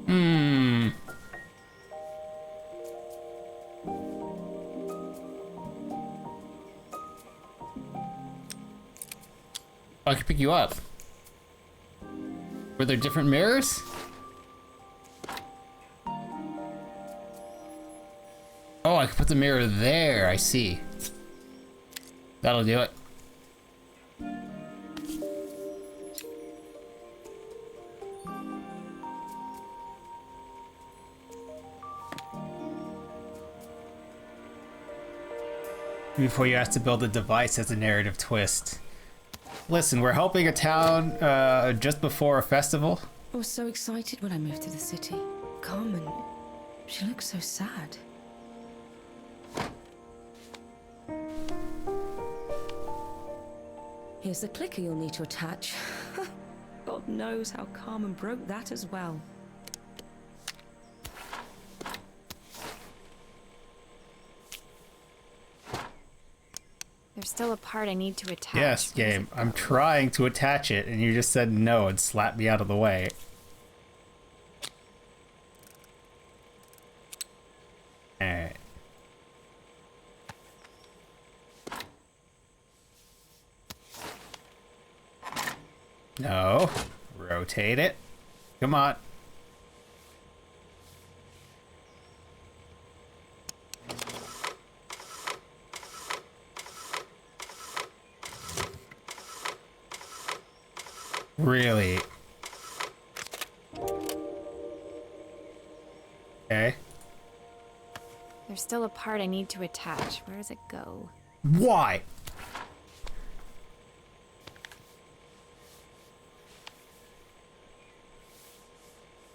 Hmm. I can pick you up. Were there different mirrors? Oh, I can put the mirror there. I see. That'll do it. Before you have to build a device as a narrative twist. Listen, we're helping a town just before a festival. I was so excited when I moved to the city. Carmen, she looks so sad. Here's the clicker you'll need to attach. God knows how Carmen broke that as well. There's still a part I need to attach. Yes, game. I'm trying to attach it, and you just said no and slapped me out of the way. Alright. No. Rotate it. Come on. Really? Okay. There's still a part I need to attach. Where does it go? Why?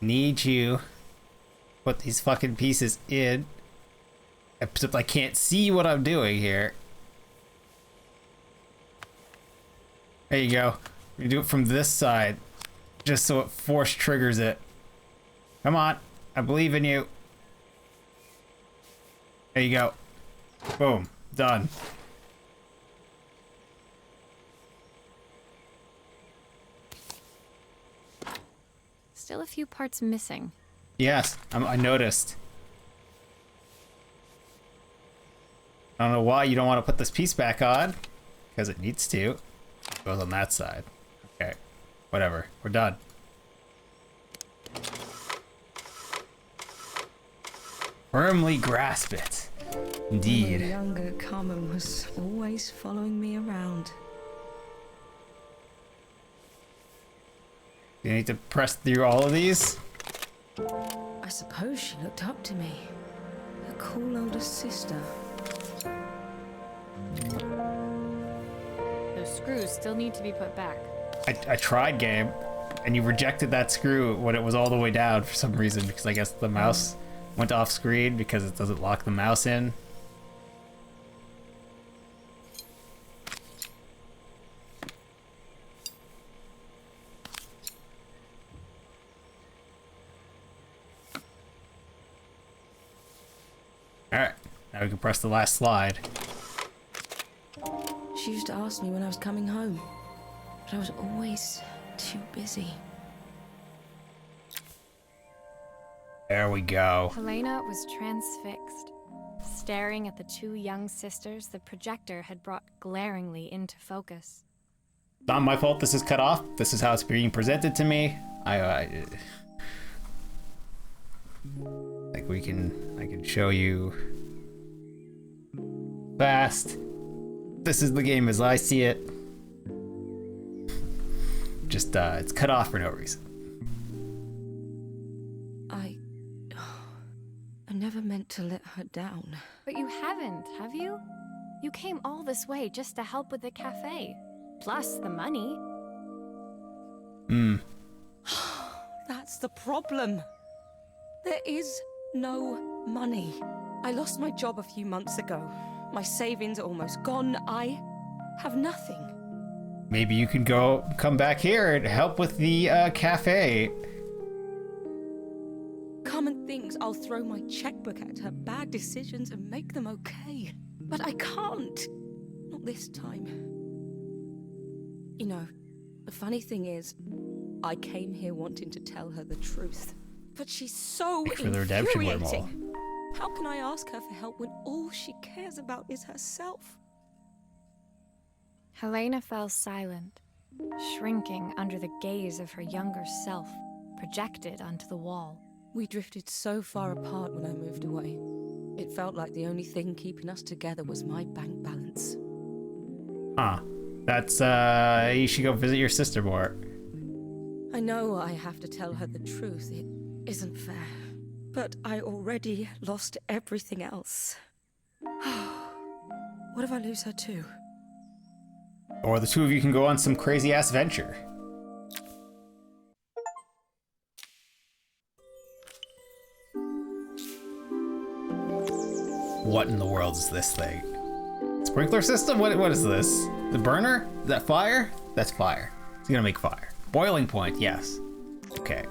Need you put these fucking pieces in. Except I can't see what I'm doing here. There you go. You do it from this side, just so it force triggers it. Come on, I believe in you. There you go. Boom, done. Still a few parts missing. Yes, I noticed. I don't know why you don't want to put this piece back on, because it needs to. It goes on that side. Okay, whatever. We're done. Firmly grasp it. Indeed. When I was younger, Carmen was always following me around. You need to press through all of these? I suppose she looked up to me. A cool older sister. Those screws still need to be put back. I tried, game, and you rejected that screw when it was all the way down for some reason, because I guess the mouse went off screen because it doesn't lock the mouse in. Alright, now we can press the last slide. She used to ask me when I was coming home, but I was always too busy. There we go. Helena was transfixed, staring at the two young sisters the projector had brought glaringly into focus. Not my fault this is cut off. This is how it's being presented to me. Like I can show you fast. This is the game as I see it. Just it's cut off for no reason. I never meant to let her down. But you haven't, have you? You came all this way just to help with the cafe. Plus the money. That's the problem. There is no money. I lost my job a few months ago. My savings are almost gone. I have nothing. Maybe you can come back here and help with the cafe. Carmen, thinks I'll throw my checkbook at her bad decisions and make them okay. But I can't. Not this time. You know, the funny thing is, I came here wanting to tell her the truth. But she's so For the redemption infuriating. wormhole. How can I ask her for help when all she cares about is herself? Helena fell silent, shrinking under the gaze of her younger self, projected onto the wall. We drifted so far apart when I moved away. It felt like the only thing keeping us together was my bank balance. Huh. That's, you should go visit your sister more. I know I have to tell her the truth. It isn't fair. But I already lost everything else. What if I lose her too? Or the two of you can go on some crazy-ass venture. What in the world is this thing? Sprinkler system? What is this? The burner? Is that fire? That's fire. It's gonna make fire. Boiling point, yes. Okay.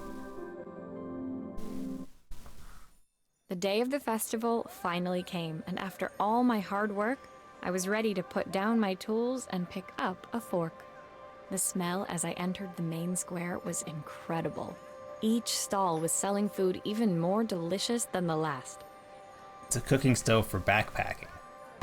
The day of the festival finally came, and after all my hard work, I was ready to put down my tools and pick up a fork. The smell as I entered the main square was incredible. Each stall was selling food even more delicious than the last. It's a cooking stove for backpacking.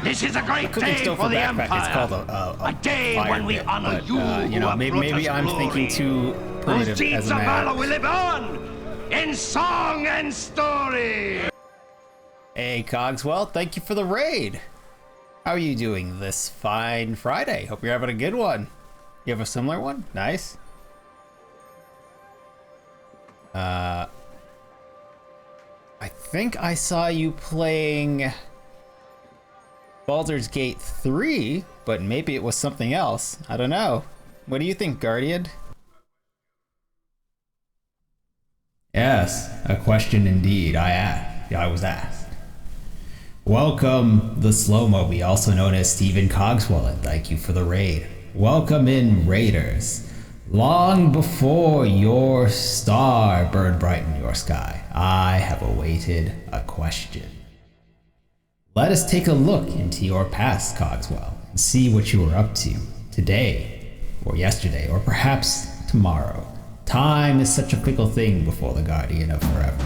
This is a great Cooking day stove for the backpack. Empire. It's called a day fire when we pit, honor but, you, you know, who maybe have brought I'm us thinking too Whose primitive deeds as a of valor man. will live on in song and story. Hey, Cogswell, thank you for the raid. How are you doing this fine Friday? Hope you're having a good one. You have a similar one? Nice. I think I saw you playing Baldur's Gate 3, but maybe it was something else. I don't know. What do you think, Guardian? Yes, a question indeed. I was asked. Welcome, the Slow-Mo, also known as Stephen Cogswell, and thank you for the raid. Welcome in, Raiders. Long before your star burned bright in your sky, I have awaited a question. Let us take a look into your past, Cogswell, and see what you were up to today, or yesterday, or perhaps tomorrow. Time is such a fickle thing before the Guardian of Forever.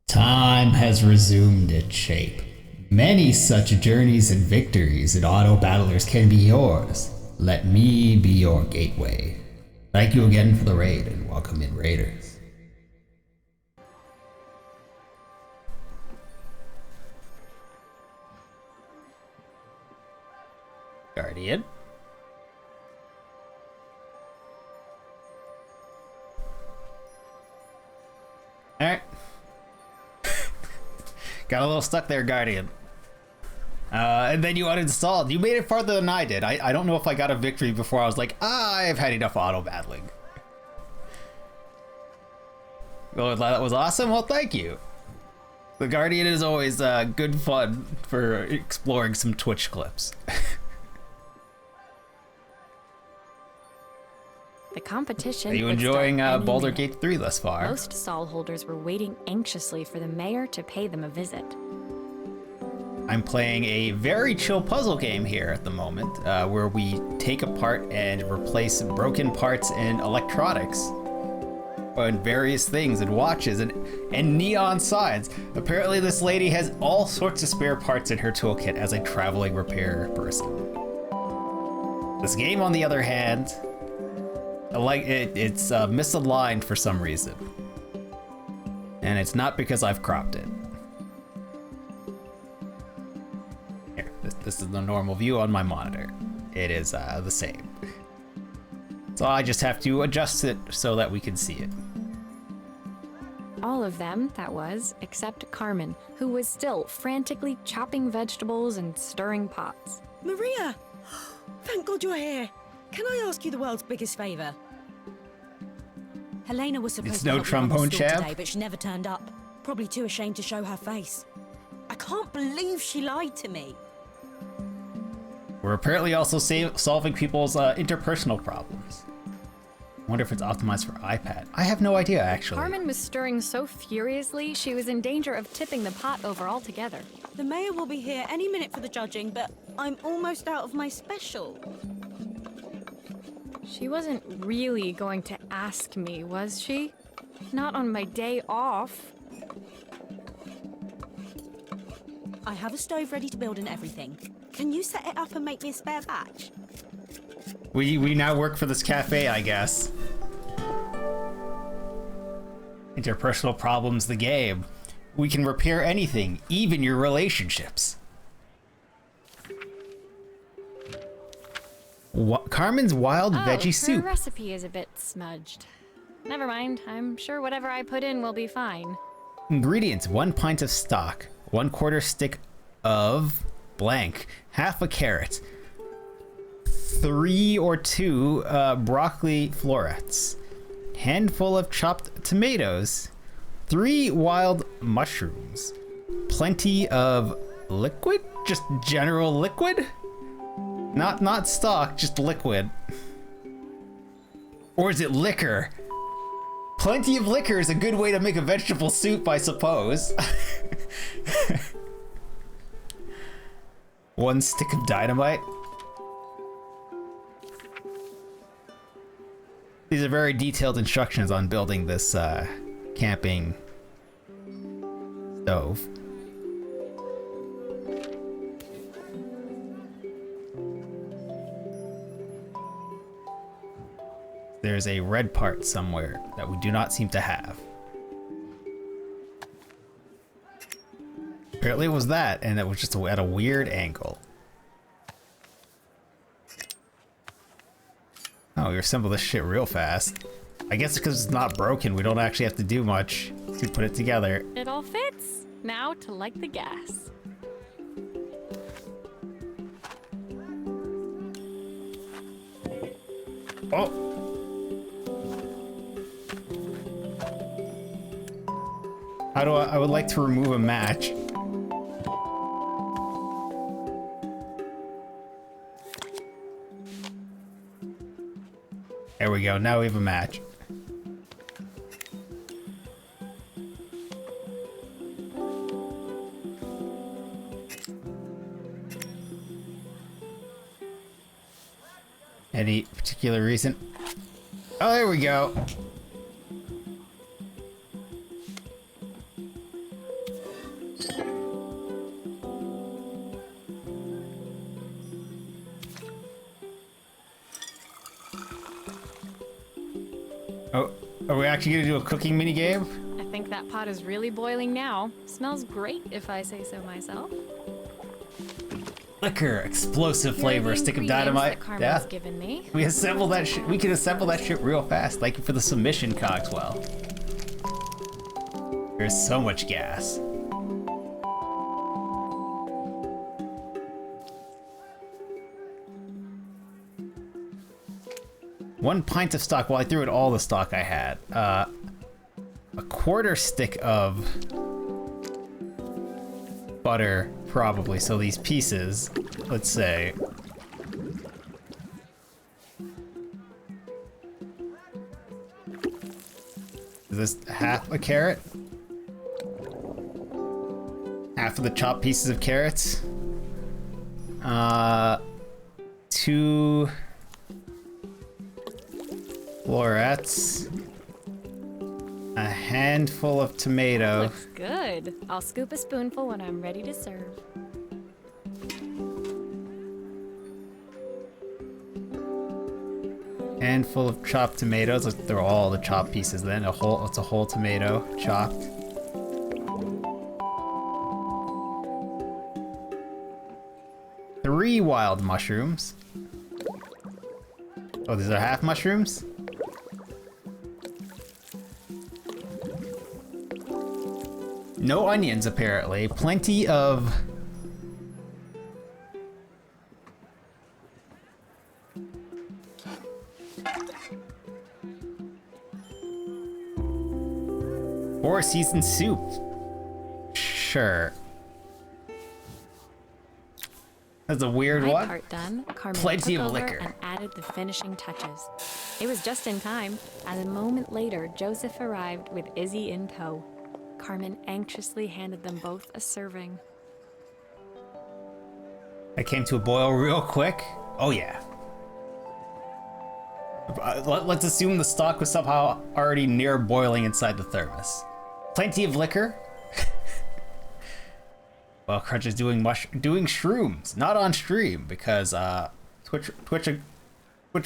Time has resumed its shape. Many such journeys and victories in auto battlers can be yours. Let me be your gateway. Thank you again for the raid and welcome in, Raiders. Guardian. Alright. Got a little stuck there, Guardian. And then you uninstalled. You made it farther than I did. I don't know if I got a victory before I was like, I've had enough auto battling. Well, that was awesome. Well, thank you. The Guardian is always good fun for exploring some Twitch clips. The competition. Are you would start enjoying any Baldur's minute. Gate 3 thus far? Most stall holders were waiting anxiously for the mayor to pay them a visit. I'm playing a very chill puzzle game here at the moment, where we take apart and replace broken parts in electronics, and various things, and watches, and neon signs. Apparently this lady has all sorts of spare parts in her toolkit as a traveling repair person. This game, on the other hand, like it's misaligned for some reason. And it's not because I've cropped it. Here, this is the normal view on my monitor. It is the same. So I just have to adjust it so that we can see it. All of them, that was, except Carmen, who was still frantically chopping vegetables and stirring pots. Maria! Thank God you're here. Can I ask you the world's biggest favor? Helena was supposed It's to no help me on the trombone store chap? today, but she never turned up. Probably too ashamed to show her face. I can't believe she lied to me. We're apparently also solving people's interpersonal problems. I wonder if it's optimized for iPad. I have no idea, actually. Carmen was stirring so furiously, she was in danger of tipping the pot over altogether. The mayor will be here any minute for the judging, but I'm almost out of my special. She wasn't really going to ask me, was she? Not on my day off. I have a stove ready to build and everything. Can you set it up and make me a spare batch? We now work for this cafe, I guess. Interpersonal problems, the game. We can repair anything, even your relationships. Carmen's wild veggie Her soup. recipe is a bit smudged. Never mind, I'm sure whatever I put in will be fine. Ingredients: 1 pint of stock, 1/4 stick of blank, half a carrot, 3 or 2 broccoli florets, handful of chopped tomatoes, 3 wild mushrooms, plenty of liquid, just general liquid, not stock, just liquid. Or is it liquor? Plenty of liquor is a good way to make a vegetable soup, I suppose. 1 stick of dynamite. These are very detailed instructions on building this camping stove. There's a red part somewhere that we do not seem to have. Apparently it was that, and it was just at a weird angle. Oh, we assemble this shit real fast. I guess because it's not broken, we don't actually have to do much to put it together. It all fits. Now to light the gas. Oh! How do I would like to remove a match. There we go, now we have a match. Any particular reason? Oh, there we go. Oh, are we actually gonna do a cooking minigame? I think that pot is really boiling now. Smells great, if I say so myself. Liquor, explosive flavor, Here are the stick of ingredients dynamite. that Carmen's Yeah. given me. We assemble that shit. We can assemble that shit real fast. Thank you for the submission, Cogswell. There's so much gas. One pint of stock. Well, I threw in all the stock I had. A 1/4 stick of butter, probably. So these pieces, let's say. Is this half a carrot? Half of the chopped pieces of carrots. 2 florets. A handful of tomato. Looks good. I'll scoop a spoonful when I'm ready to serve. Handful of chopped tomatoes. Let's throw all the chopped pieces then. It's a whole tomato chopped. Three wild mushrooms. Oh, these are half mushrooms? No onions, apparently. Plenty of... Four-season soup. Sure. That's a weird My one. part done, Carmen Plenty took of over liquor. and added the finishing touches. It was just in time, as a moment later, Joseph arrived with Izzy in tow. Carmen anxiously handed them both a serving. I came to a boil real quick. Oh yeah. Let's assume the stock was somehow already near boiling inside the thermos. Plenty of liquor. Well, Crunch is doing shrooms, not on stream because Twitch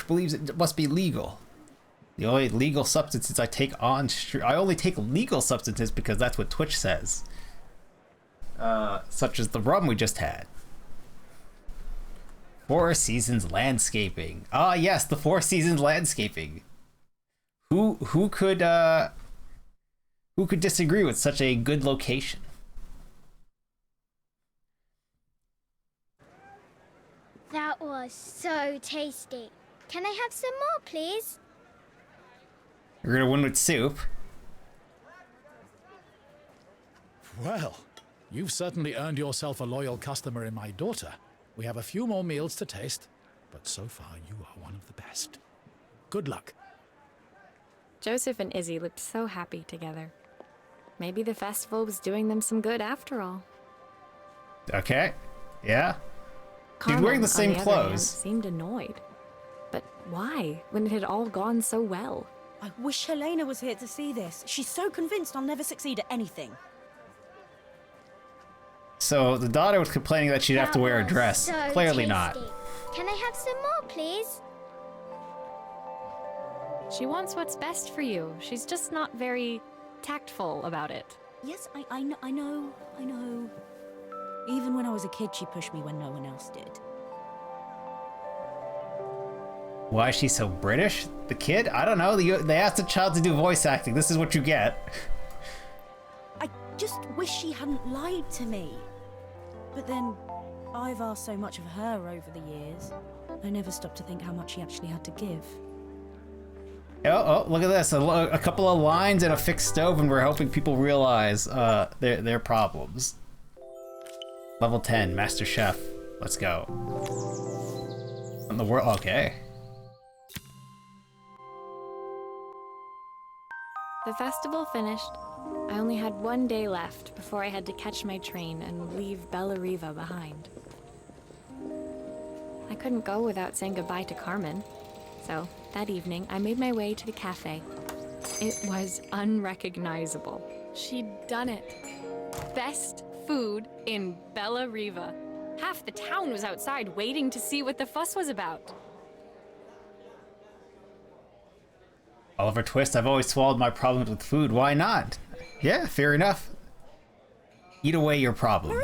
believes it must be legal. The only legal substances I take on stream, I only take legal substances because that's what Twitch says. Such as the rum we just had. Four Seasons Landscaping. Ah, yes, the Four Seasons Landscaping. Who could disagree with such a good location? That was so tasty. Can I have some more, please? You're gonna win with soup. Well, you've certainly earned yourself a loyal customer in my daughter. We have a few more meals to taste, but so far you are one of the best. Good luck. Joseph and Izzy looked so happy together. Maybe the festival was doing them some good after all. Okay. Yeah. Carmen, wearing the on same other clothes. hand, seemed annoyed. But why, when it had all gone so well? I wish Helena was here to see this. She's so convinced I'll never succeed at anything. So the daughter was complaining that she'd have to wear a That was dress. so Clearly tasty. not. Can I have some more, please? She wants what's best for you. She's just not very tactful about it. Yes, I know. Even when I was a kid, she pushed me when no one else did. Why is she so British? The kid? I don't know. They asked a child to do voice acting. This is what you get. I just wish she hadn't lied to me. But then, I've asked so much of her over the years. I never stopped to think how much she actually had to give. Oh, look at this. A couple of lines and a fixed stove, and we're hoping people realize their problems. Level 10, Master Chef. Let's go. In the world, okay. The festival finished. I only had one day left before I had to catch my train and leave Bella Riva behind. I couldn't go without saying goodbye to Carmen. So, that evening, I made my way to the cafe. It was unrecognizable. She'd done it. Best food in Bella Riva. Half the town was outside waiting to see what the fuss was about. Oliver Twist, I've always swallowed my problems with food. Why not? Yeah, fair enough. Eat away your problems.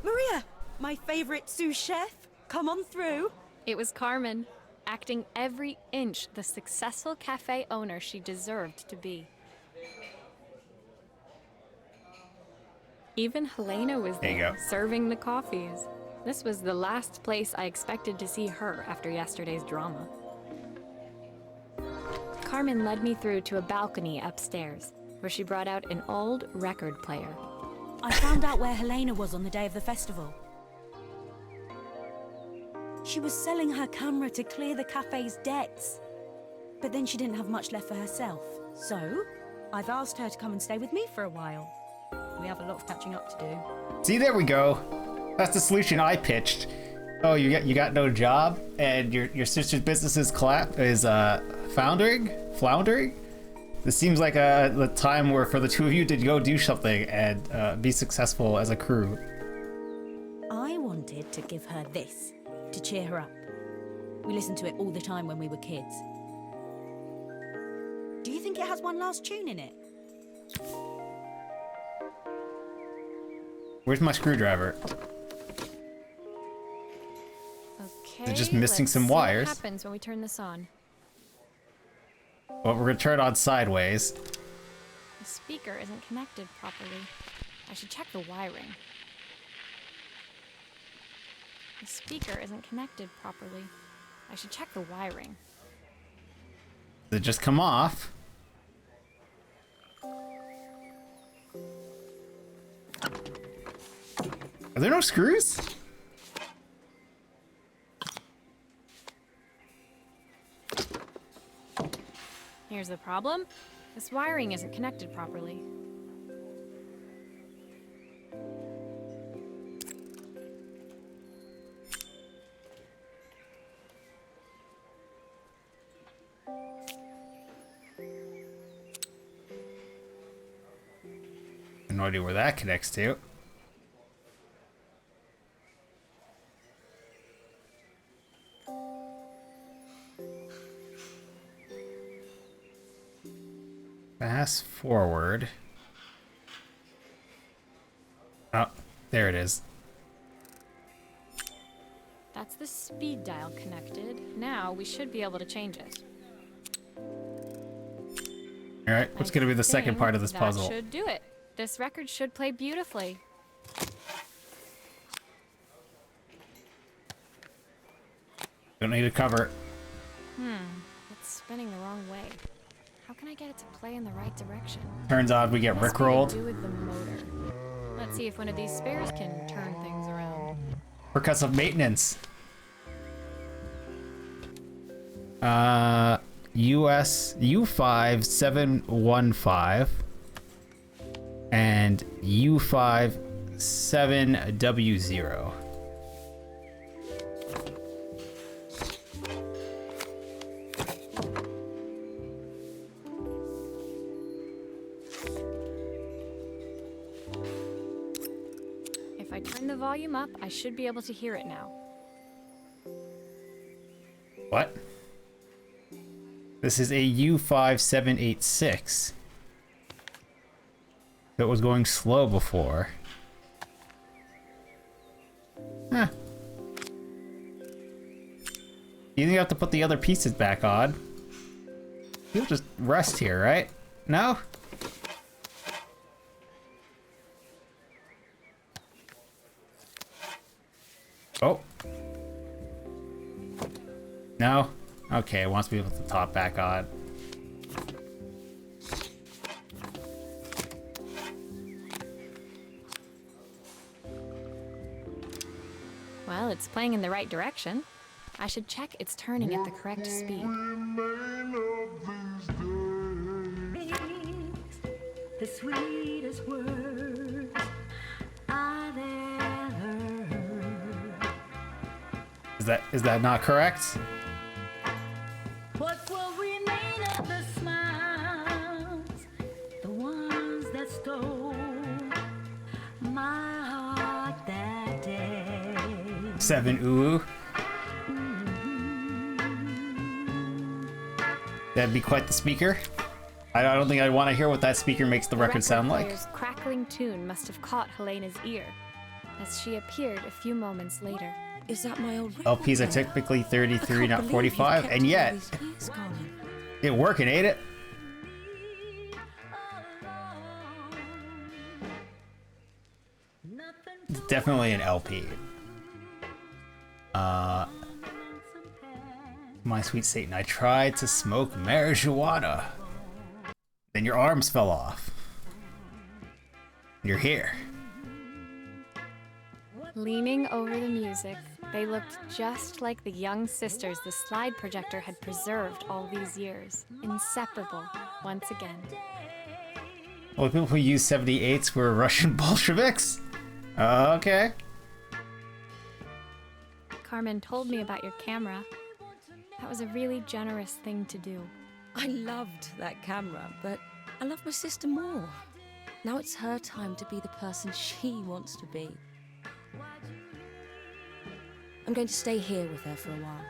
Maria! My favorite sous chef. Come on through. It was Carmen, acting every inch the successful cafe owner she deserved to be. Even Helena was There you there, go. serving the coffees. This was the last place I expected to see her after yesterday's drama. Carmen led me through to a balcony upstairs, where she brought out an old record player. I found out where Helena was on the day of the festival. She was selling her camera to clear the cafe's debts. But then she didn't have much left for herself. So, I've asked her to come and stay with me for a while. We have a lot of catching up to do. See, there we go. That's the solution I pitched. Oh, you got no job, and your sister's business is floundering. This seems like the time where for the two of you to go do something and be successful as a crew. I wanted to give her this, to cheer her up. We listened to it all the time when we were kids. Do you think it has one last tune in it? Where's my screwdriver? Okay, They're just missing let's some see wires. what happens when we turn this on. But we're gonna turn it on sideways. The speaker isn't connected properly. I should check the wiring. The speaker isn't connected properly. I should check the wiring. Did it just come off? Are there no screws? Here's the problem. This wiring isn't connected properly. No idea where that connects to. Fast forward. Oh, there it is. That's the speed dial connected. Now we should be able to change it. Alright, what's gonna be the second part of this puzzle? That should do it. This record should play beautifully. Don't need to cover. It's spinning the wrong way. How can I get it to play in the right direction? Turns out we get Must be to rickrolled. do with the motor. Let's see if one of these spares can turn things around. Percussive maintenance. US U5715 and U57W0. If I turn the volume up, I should be able to hear it now. What? This is a U5786. It was going slow before. Huh. You think you have to put the other pieces back on? You'll just rest here, right? No? Oh. No? Okay, it wants me to put the top back on. Well, it's playing in the right direction. I should check it's turning at the correct speed. The sweetest words I've ever heard. Is that not correct? What will remain of the smiles, the ones that stole my heart that day? 7 ooh. That'd be quite the speaker. I don't think I'd want to hear what that speaker makes the record sound like. player's crackling tune must have caught Helena's ear, as she appeared a few moments later. Is that my old record LPs are player? typically 33, I not can't believe you've 45, kept and all yet these years, Carmen. it working, ain't it? It's definitely an LP. My sweet Satan, I tried to smoke marijuana. Then your arms fell off. You're here. Leaning over the music, they looked just like the young sisters the slide projector had preserved all these years. Inseparable, once again. Well, the people who used 78s were Russian Bolsheviks? Okay. Carmen told me about your camera. That was a really generous thing to do. I loved that camera, but I love my sister more. Now it's her time to be the person she wants to be. I'm going to stay here with her for a while.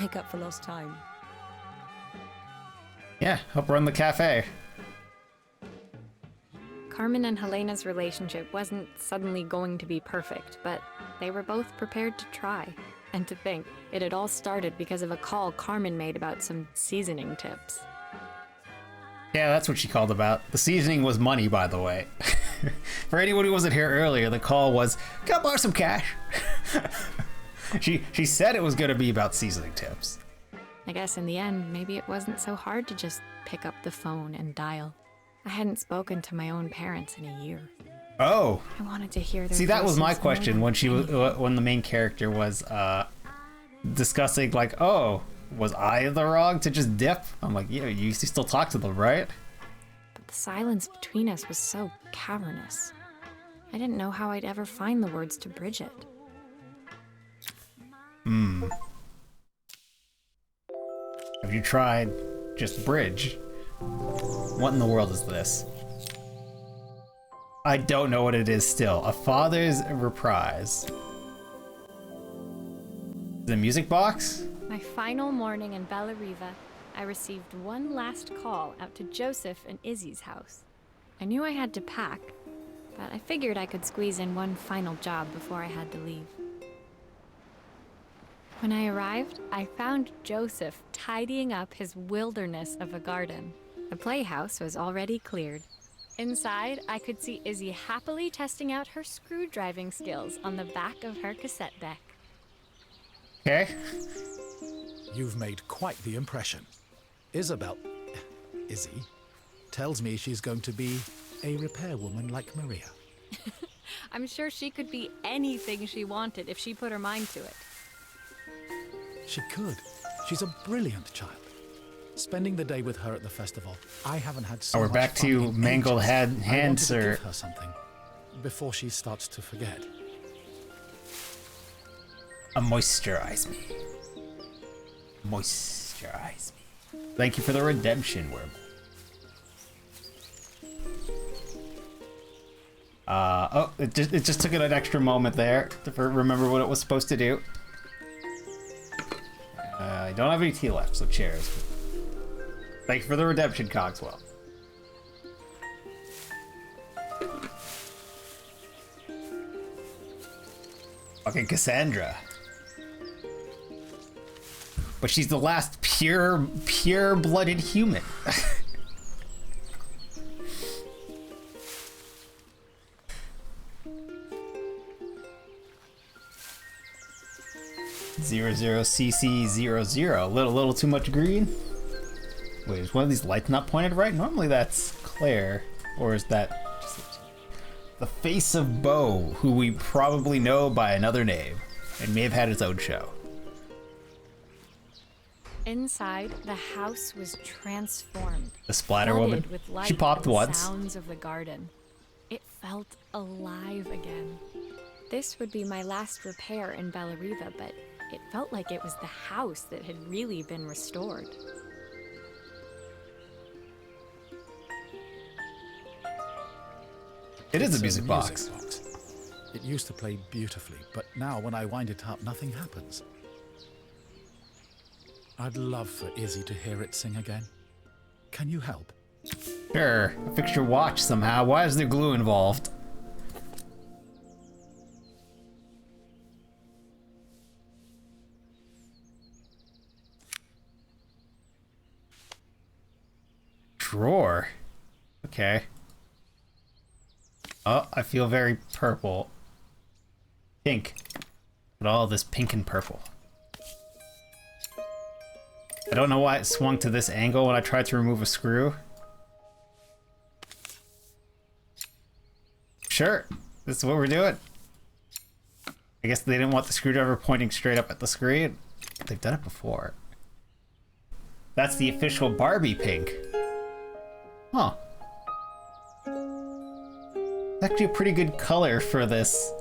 Make up for lost time. Yeah, help run the cafe. Carmen and Helena's relationship wasn't suddenly going to be perfect, but they were both prepared to try. And to think, it had all started because of a call Carmen made about some seasoning tips. Yeah, that's what she called about. The seasoning was money, by the way. For anyone who wasn't here earlier, the call was, "Can I borrow some cash?" She said it was going to be about seasoning tips. I guess in the end, maybe it wasn't so hard to just pick up the phone and dial. I hadn't spoken to my own parents in a year. Oh. I wanted to hear their See, that was my voices question more when when the main character was discussing, like, oh, was I the wrong to just dip? I'm like, yeah, you still talk to them, right? But the silence between us was so cavernous. I didn't know how I'd ever find the words to bridge it. Have you tried just bridge? What in the world is this? I don't know what it is still. A Father's Reprise. The music box? My final morning in Bella Riva, I received one last call out to Joseph and Izzy's house. I knew I had to pack, but I figured I could squeeze in one final job before I had to leave. When I arrived, I found Joseph tidying up his wilderness of a garden. The playhouse was already cleared. Inside, I could see Izzy happily testing out her screw driving skills on the back of her cassette deck. Okay. You've made quite the impression. Izzy, tells me she's going to be a repairwoman like Maria. I'm sure she could be anything she wanted if she put her mind to it. She could. She's a brilliant child. Spending the day with her at the festival, I haven't had so We're much back fun to in mangled ages. hand I wanted to sir. give her something before she starts to forget. Moisturize me. Moisturize me. Thank you for the redemption, Worm. It just took it an extra moment there to remember what it was supposed to do. I don't have any tea left, so cheers. Thank you for the redemption, Cogswell. Fucking Cassandra. But she's the last pure-blooded human. CC00. Little too much green. Wait, is one of these lights not pointed right? Normally that's Claire, or is that just the face of Bo, who we probably know by another name, and may have had its own show. Inside, the house was transformed. The splatter flooded woman. With light She popped and once. Sounds of the garden. It felt alive again. This would be my last repair in Bella Riva, but it felt like it was the house that had really been restored. It is It's a music box. It used to play beautifully, but now when I wind it up, nothing happens. I'd love for Izzy to hear it sing again. Can you help? Sure, fix your watch somehow. Why is there glue involved? Drawer. Okay. Oh, I feel very purple. Pink. But all this pink and purple. I don't know why it swung to this angle when I tried to remove a screw. Sure, this is what we're doing. I guess they didn't want the screwdriver pointing straight up at the screen. They've done it before. That's the official Barbie pink. Huh. Actually a pretty good color for this.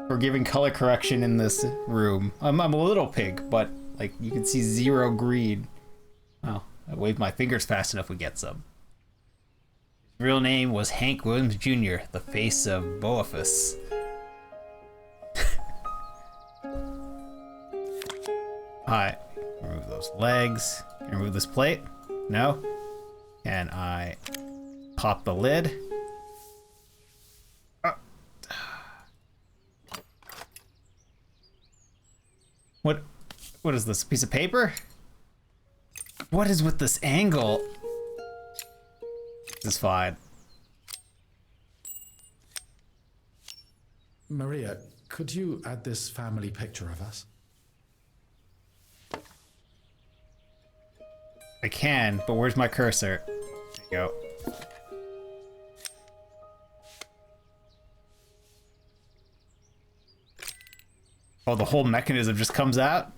For giving color correction in this room. I'm a little pink, but like you can see zero green. Oh, I waved my fingers fast enough we get some. His real name was Hank Williams Jr., the face of Boafus. Alright, remove those legs. Can I remove this plate? No? Can I pop the lid? What is this? A piece of paper? What is with this angle? This is fine. Maria, could you add this family picture of us? I can, but where's my cursor? There you go. Oh, the whole mechanism just comes out?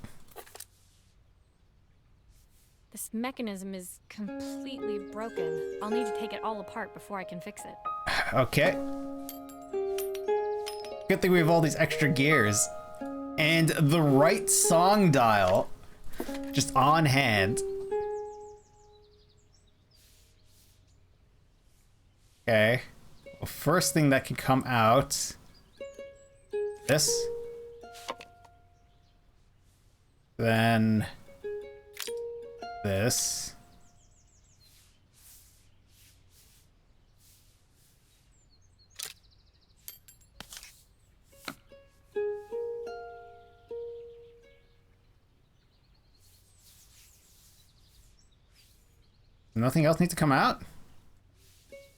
This mechanism is completely broken. I'll need to take it all apart before I can fix it. Okay. Good thing we have all these extra gears. And the right song dial. Just on hand. Okay. Well, first thing that can come out. This. Then. This. Nothing else needs to come out? I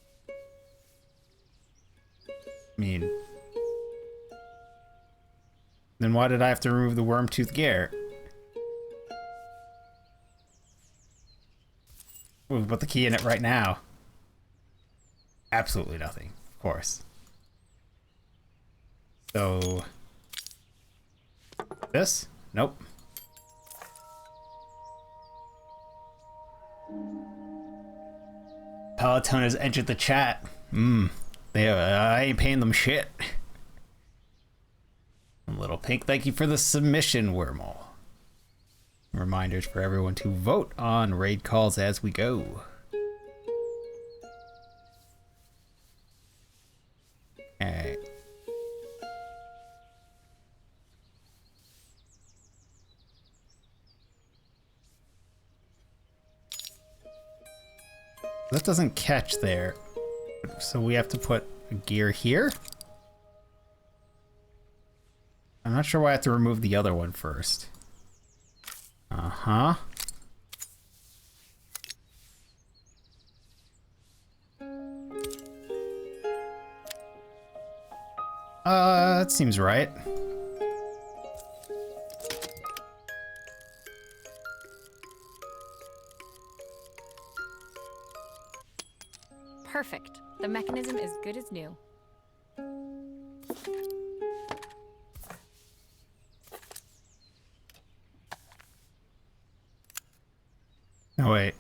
mean... Then why did I have to remove the worm tooth gear? We'll put the key in it right now. Absolutely nothing, of course. So... This? Nope. Palatone has entered the chat. I ain't paying them shit. Little Pink, thank you for the submission, Wormhole. Reminders for everyone to vote on raid calls as we go. Okay. That doesn't catch there. So we have to put a gear here? I'm not sure why I have to remove the other one first. Uh-huh. That seems right. Perfect. The mechanism is good as new. Oh, wait.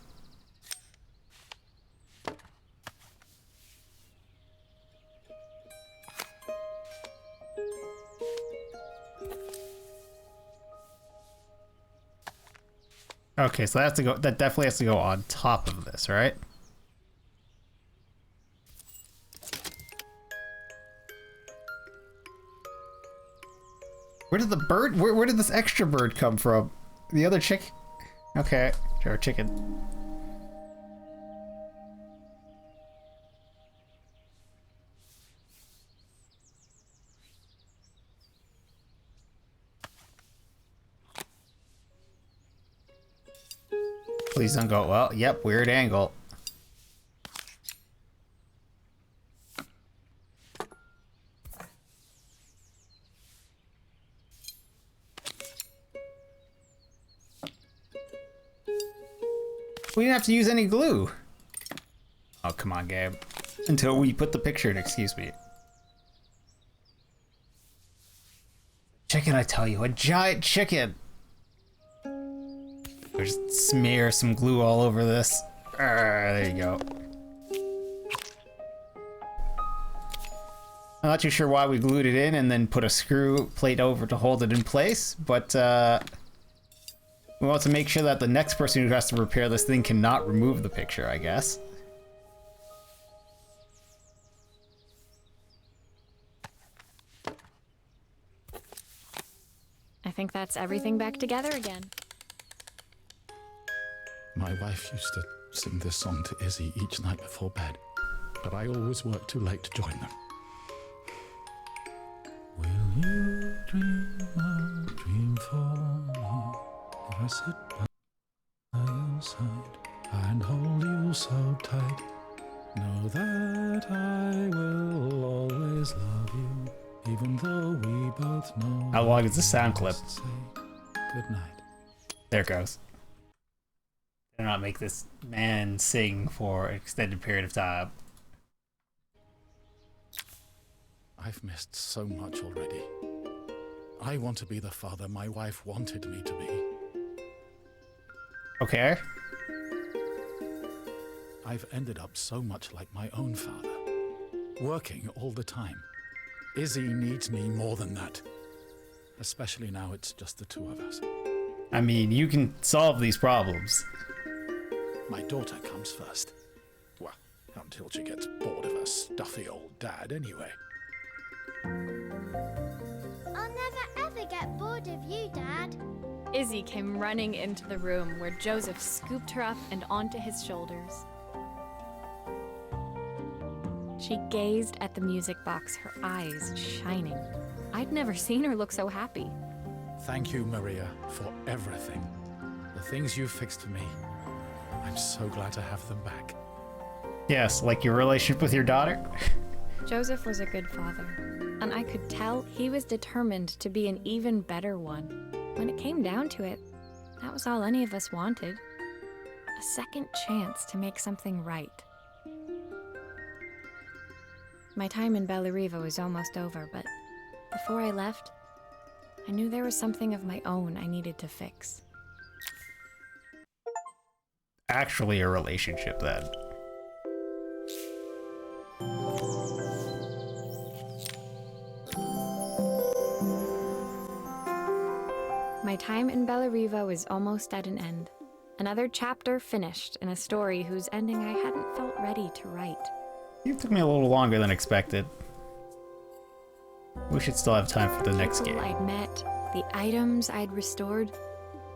Okay, so that definitely has to go on top of this, right? Where did the bird, where did this extra bird come from? The other chick? Okay, or chicken. Please don't go, well, yep, weird angle. We didn't have to use any glue. Oh, come on, Gabe. Until we put the picture in, excuse me. Chicken, I tell you, a giant chicken. Or just smear some glue all over this. There you go. I'm not too sure why we glued it in and then put a screw plate over to hold it in place, but we want to make sure that the next person who has to repair this thing cannot remove the picture, I guess. I think that's everything back together again. My wife used to sing this song to Izzy each night before bed, but I always worked too late to join them. Will you dream a dream for me if I sit by your side and hold you so tight. Know that I will always love you, even though we both know. How long is the sound clip? Say good night. There it goes. Do not make this man sing for an extended period of time. I've missed so much already. I want to be the father my wife wanted me to be. Okay. I've ended up so much like my own father, working all the time. Izzy needs me more than that, especially now it's just the two of us. I mean, you can solve these problems. My daughter comes first. Well, until she gets bored of her stuffy old dad anyway. I'll never ever get bored of you, Dad. Izzy came running into the room where Joseph scooped her up and onto his shoulders. She gazed at the music box, her eyes shining. I'd never seen her look so happy. Thank you, Maria, for everything. The things you fixed for me. I'm so glad to have them back. Yes, like your relationship with your daughter? Joseph was a good father, and I could tell he was determined to be an even better one. When it came down to it, that was all any of us wanted. A second chance to make something right. My time in Bellariva was almost over, but before I left, I knew there was something of my own I needed to fix. Actually a relationship, then. My time in Bellariva was almost at an end. Another chapter finished in a story whose ending I hadn't felt ready to write. It took me a little longer than expected. We should still have time for the next game. I'd met, the items I'd restored,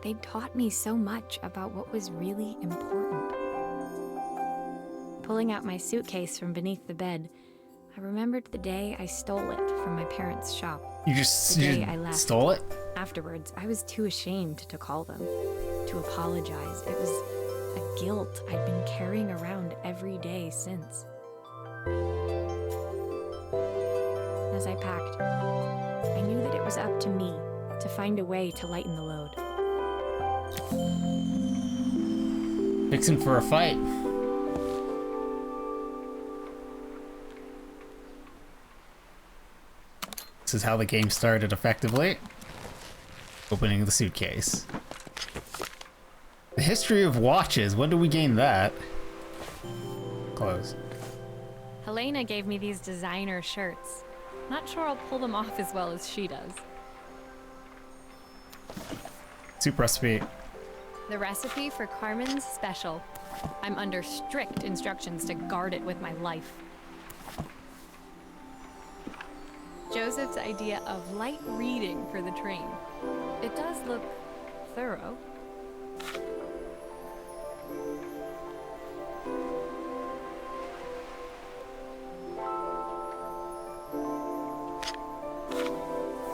they'd taught me so much about what was really important. Pulling out my suitcase from beneath the bed, I remembered the day I stole it from my parents' shop. You just, The you day I left. stole it? Afterwards, I was too ashamed to call them, to apologize. It was a guilt I'd been carrying around every day since. As I packed, I knew that it was up to me to find a way to lighten the load. Fixing for a fight. This is how the game started effectively. Opening the suitcase. The history of watches. When do we gain that? Close. Helena gave me these designer shirts. Not sure I'll pull them off as well as she does. Soup recipe. The recipe for Carmen's special. I'm under strict instructions to guard it with my life. Joseph's idea of light reading for the train. It does look thorough.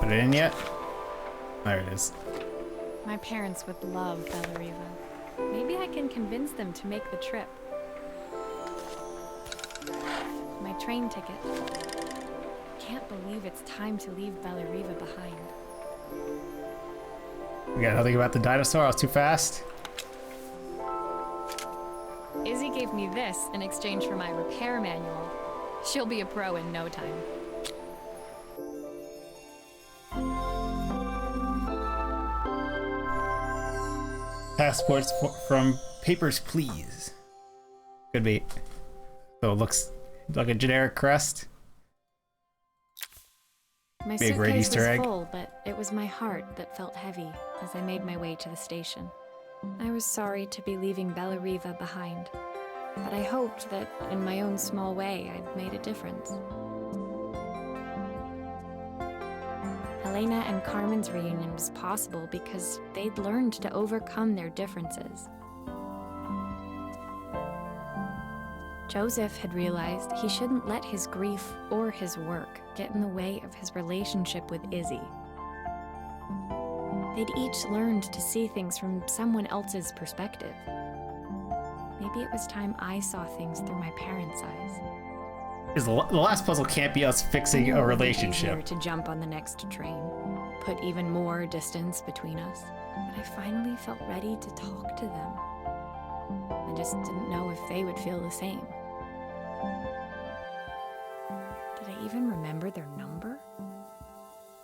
Put it in yet? There it is. My parents would love Bellariva. Maybe I can convince them to make the trip. My train ticket. Can't believe it's time to leave Bellariva behind. We got nothing about the dinosaur. I was too fast. Izzy gave me this in exchange for my repair manual. She'll be a pro in no time. Passports from Papers, Please. Could be. So it looks like a generic crest. My Big red suitcase Easter was egg. full, but it was my heart that felt heavy as I made my way to the station. I was sorry to be leaving Bellariva behind, but I hoped that in my own small way I'd made a difference. Helena and Carmen's reunion was possible because they'd learned to overcome their differences. Joseph had realized he shouldn't let his grief or his work get in the way of his relationship with Izzy. They'd each learned to see things from someone else's perspective. Maybe it was time I saw things through my parents' eyes. Because the last puzzle can't be us fixing a relationship. Easier to jump on the next train, put even more distance between us. But I finally felt ready to talk to them. I just didn't know if they would feel the same. Did I even remember their number?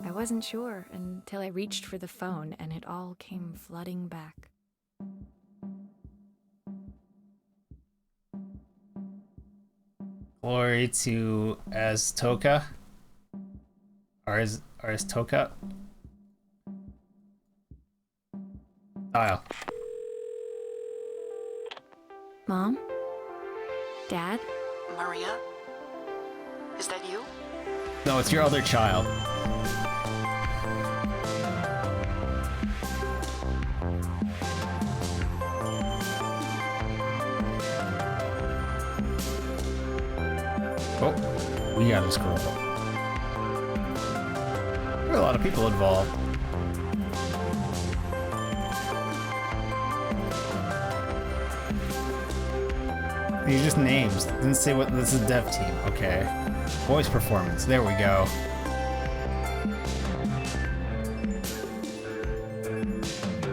I wasn't sure until I reached for the phone and it all came flooding back. Glory to Aztoka. Aztoka. Dial. Mom? Dad? Maria? Is that you? No, it's your other child. Oh, we gotta scroll. There are a lot of people involved. These are just names. Didn't say what this is. Dev team. Okay. Voice performance. There we go.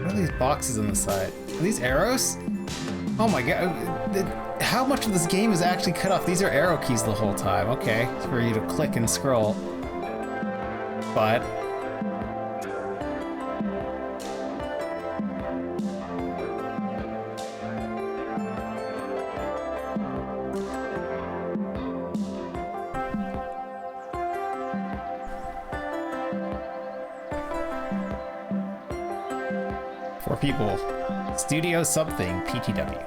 What are these boxes on the side? Are these arrows? Oh my god. How much of this game is actually cut off? These are arrow keys the whole time. Okay. It's for you to click and scroll. But... for people. Studio something, PTW.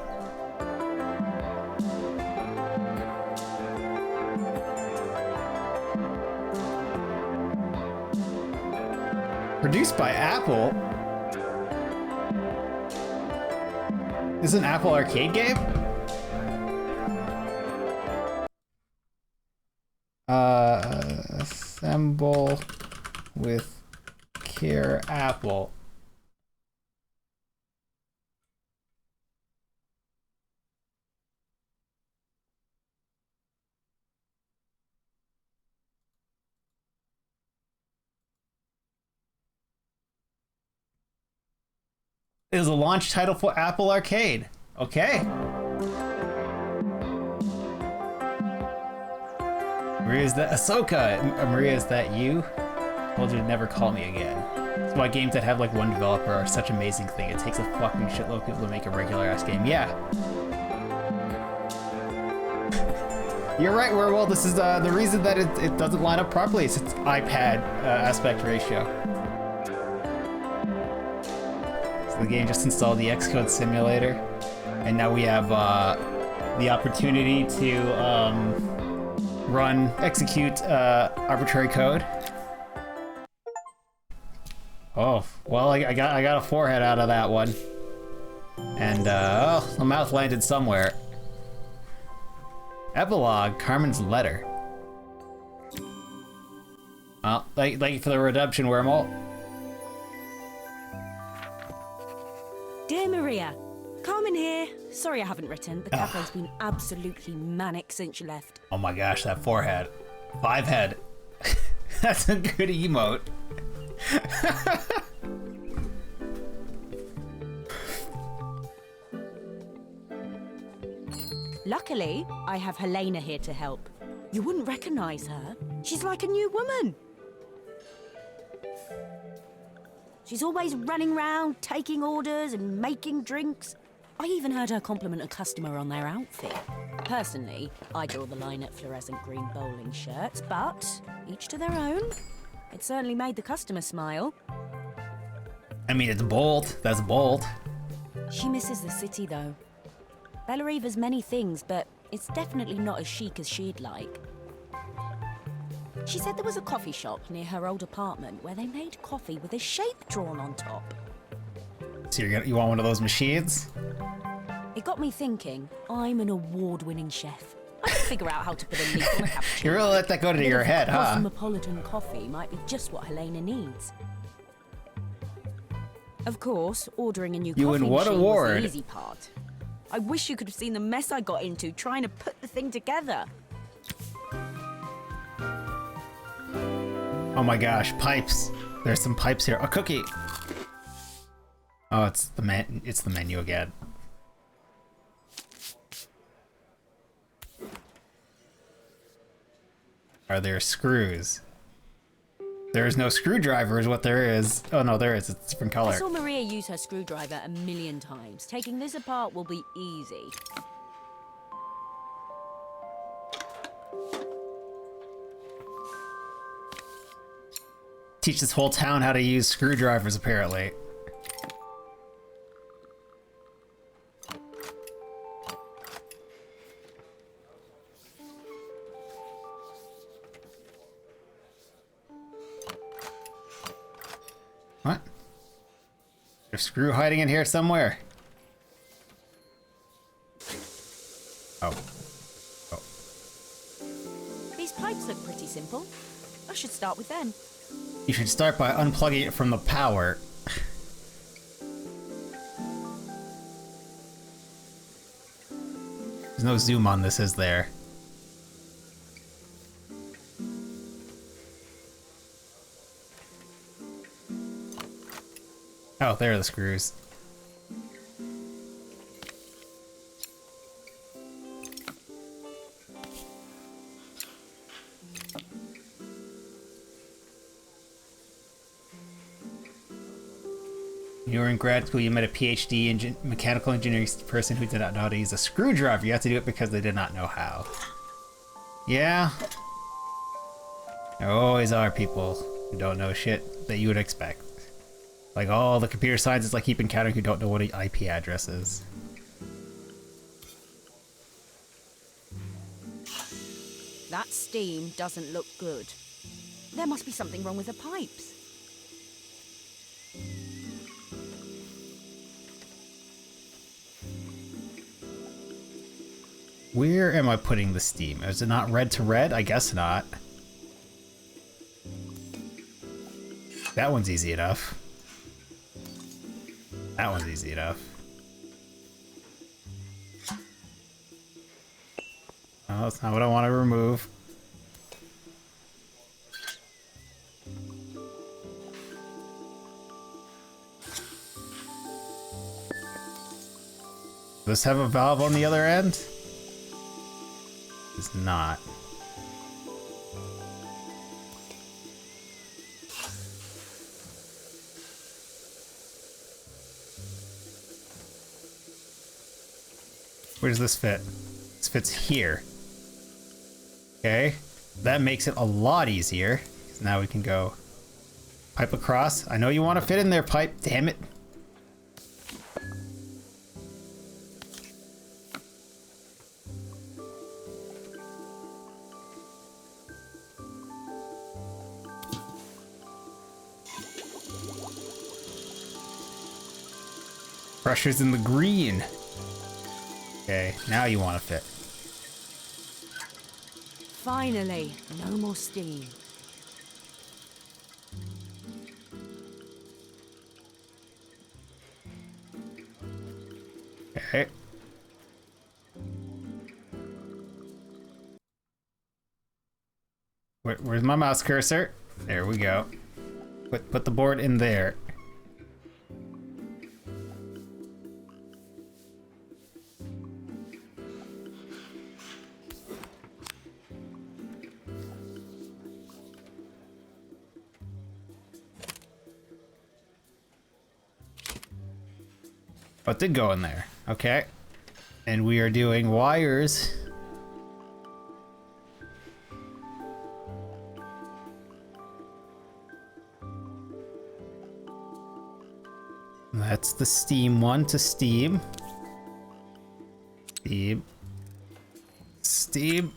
Produced by Apple? This is an Apple arcade game? Assemble with care Apple. It is a launch title for Apple Arcade. Okay. Maria, is that Ahsoka? Maria, is that you? Told you to never call me again. That's why games that have like one developer are such an amazing thing. It takes a fucking shitload of people to make a regular ass game. Yeah. You're right, Werewolf. This is the reason that it doesn't line up properly. It's its iPad aspect ratio. The game just installed the Xcode simulator, and now we have the opportunity to execute arbitrary code. Oh, well, I got a forehead out of that one, and the mouth landed somewhere. Epilogue, Carmen's letter. Thank you for the redemption, Wormhole. Dear Maria, Carmen here. Sorry I haven't written. The cafe's been absolutely manic since you left. Oh my gosh, that forehead. 5 head. That's a good emote. Luckily, I have Helena here to help. You wouldn't recognize her. She's like a new woman. She's always running around, taking orders and making drinks. I even heard her compliment a customer on their outfit. Personally, I draw the line at fluorescent green bowling shirts, but each to their own. It certainly made the customer smile. I mean, it's bold. That's bold. She misses the city, though. Bellariva's many things, but it's definitely not as chic as she'd like. She said there was a coffee shop near her old apartment where they made coffee with a shape drawn on top. So you want one of those machines? It got me thinking, I'm an award-winning chef. I can figure out how to put a leaf on a cappuccino. You really let that go to your head, huh? Cosmopolitan coffee might be just what Helena needs. Of course, ordering a new You coffee win what machine award? was the easy part. I wish you could have seen the mess I got into trying to put the thing together. Oh my gosh, pipes. There's some pipes here. A cookie. Oh, it's the menu again. Are there screws? There is no screwdriver is what there is. Oh no, there is. It's a different color. I saw Maria use her screwdriver a million times. Taking this apart will be easy. Teach this whole town how to use screwdrivers, apparently. What? There's a screw hiding in here somewhere. Oh. Oh. These pipes look pretty simple. I should start with them. You should start by unplugging it from the power. There's no zoom on this, is there? Oh, there are the screws. You were in grad school, you met a PhD mechanical engineering person who did not know how to use a screwdriver. You have to do it because they did not know how. Yeah. There always are people who don't know shit that you would expect. Like all the computer scientists I keep encountering who don't know what an IP address is. That steam doesn't look good. There must be something wrong with the pipes. Where am I putting the steam? Is it not red to red? I guess not. That one's easy enough. That one's easy enough. Oh, that's not what I want to remove. Does this have a valve on the other end? It's not. Where does this fit? This fits here. Okay, that makes it a lot easier. 'Cause now we can go pipe across. I know you want to fit in there, pipe. Damn it. Pressure's in the green. Okay, now you want to fit. Finally, no more steam. Okay. Where's my mouse cursor? There we go. Put the board in there. Oh, it did go in there. Okay. And we are doing wires. That's the steam one to steam. Steam. Steam.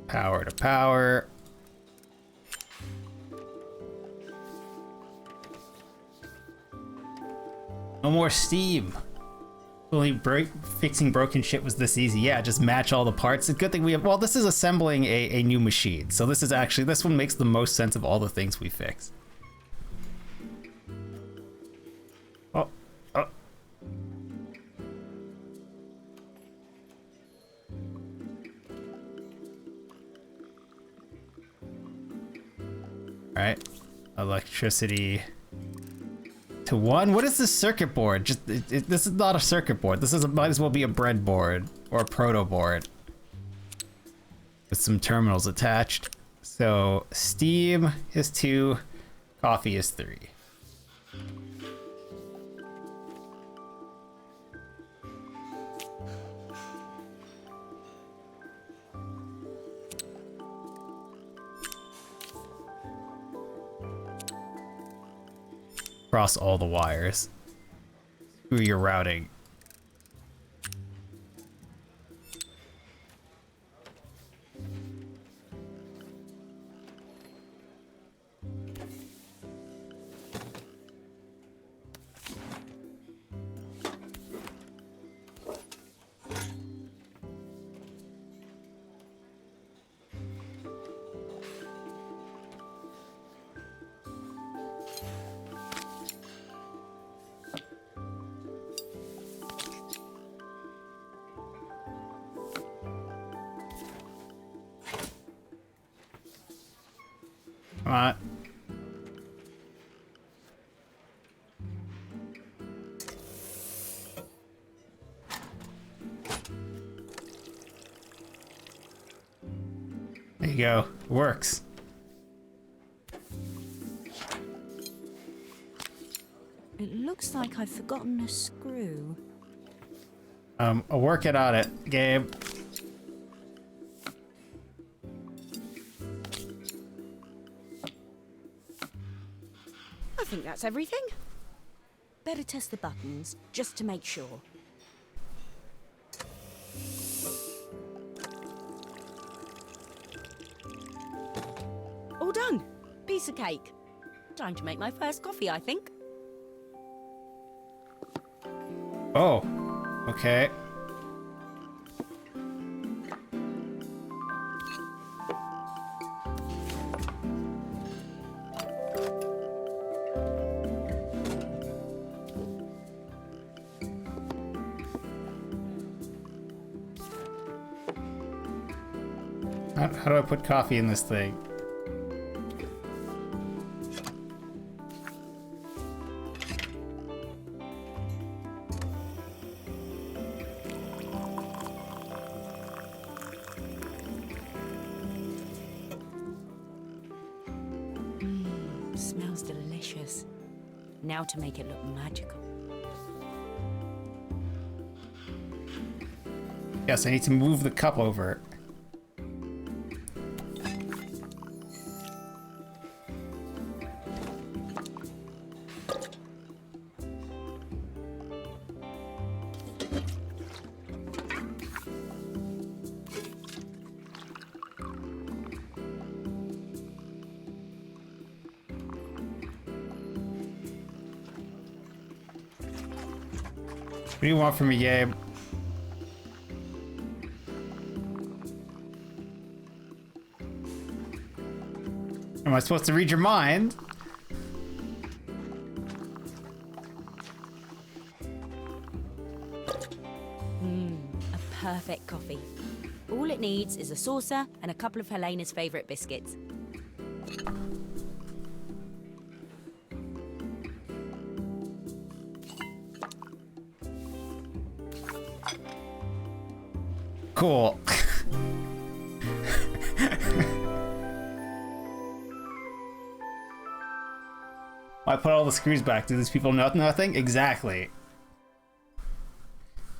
Power to power. No more steam. Only fixing broken shit was this easy. Yeah, just match all the parts. It's a good thing we have. Well, this is assembling a new machine. So this is actually, this one makes the most sense of all the things we fix. Oh. Alright. Electricity to 1. What is this circuit board? Just this is not a circuit board. This might as well be a breadboard or a proto board with some terminals attached. So steam is 2, coffee is 3. Across all the wires. Screw your routing. Come on. There you go. Works. It looks like I've forgotten a screw. I'm working on it, Gabe. I think that's everything. Better test the buttons, just to make sure. All done. Piece of cake. Time to make my first coffee, I think. Oh, okay. How do I put coffee in this thing? Smells delicious. Now to make it look magical. Yes, I need to move the cup over. What do you want from me, Gabe? Am I supposed to read your mind? A perfect coffee. All it needs is a saucer and a couple of Helena's favourite biscuits. Cool. I put all the screws back. Do these people know nothing? Exactly.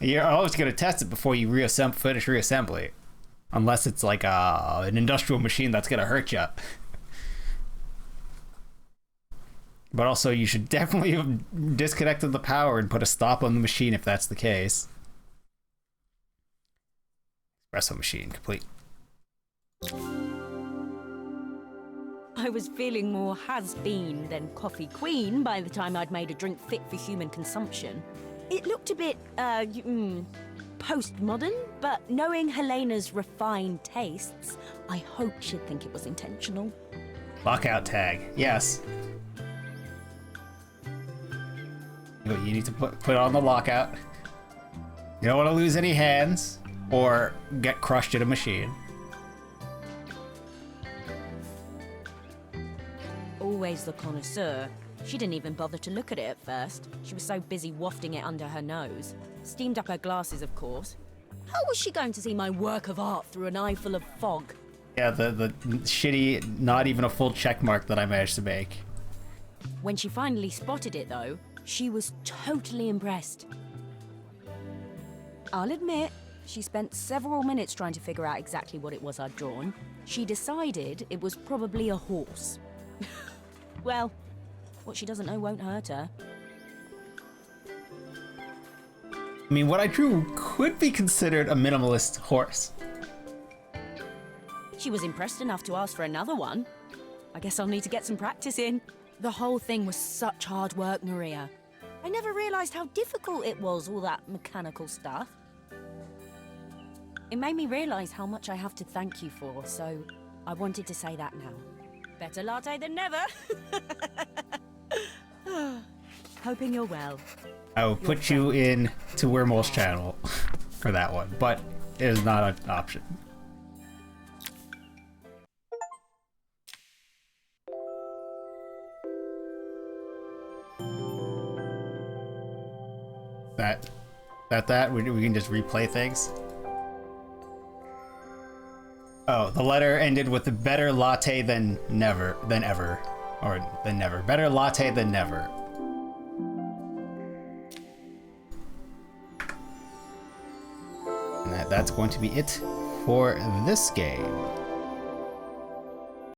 You're always going to test it before you finish reassembly. Unless it's like an industrial machine that's going to hurt you. But also, you should definitely have disconnected the power and put a stop on the machine if that's the case. Espresso machine complete. I was feeling more has-been than coffee queen by the time I'd made a drink fit for human consumption. It looked a bit, postmodern, but knowing Helena's refined tastes, I hope she'd think it was intentional. Lockout tag. Yes. You need to put on the lockout. You don't want to lose any hands or get crushed in a machine. Always the connoisseur. She didn't even bother to look at it at first. She was so busy wafting it under her nose. Steamed up her glasses, of course. How was she going to see my work of art through an eye full of fog? Yeah, the shitty, not even a full check mark that I managed to make. When she finally spotted it, though, she was totally impressed. I'll admit, she spent several minutes trying to figure out exactly what it was I'd drawn. She decided it was probably a horse. Well, what she doesn't know won't hurt her. I mean, what I drew could be considered a minimalist horse. She was impressed enough to ask for another one. I guess I'll need to get some practice in. The whole thing was such hard work, Maria. I never realized how difficult it was, all that mechanical stuff. It made me realize how much I have to thank you for, so I wanted to say that now. Better latte than never. Hoping you're well. I will put you in to Wormhole's channel for that one, but it is not an option. That we can just replay things. Oh, the letter ended with a better latte than never, than ever, or than never. Better latte than never. And that's going to be it for this game.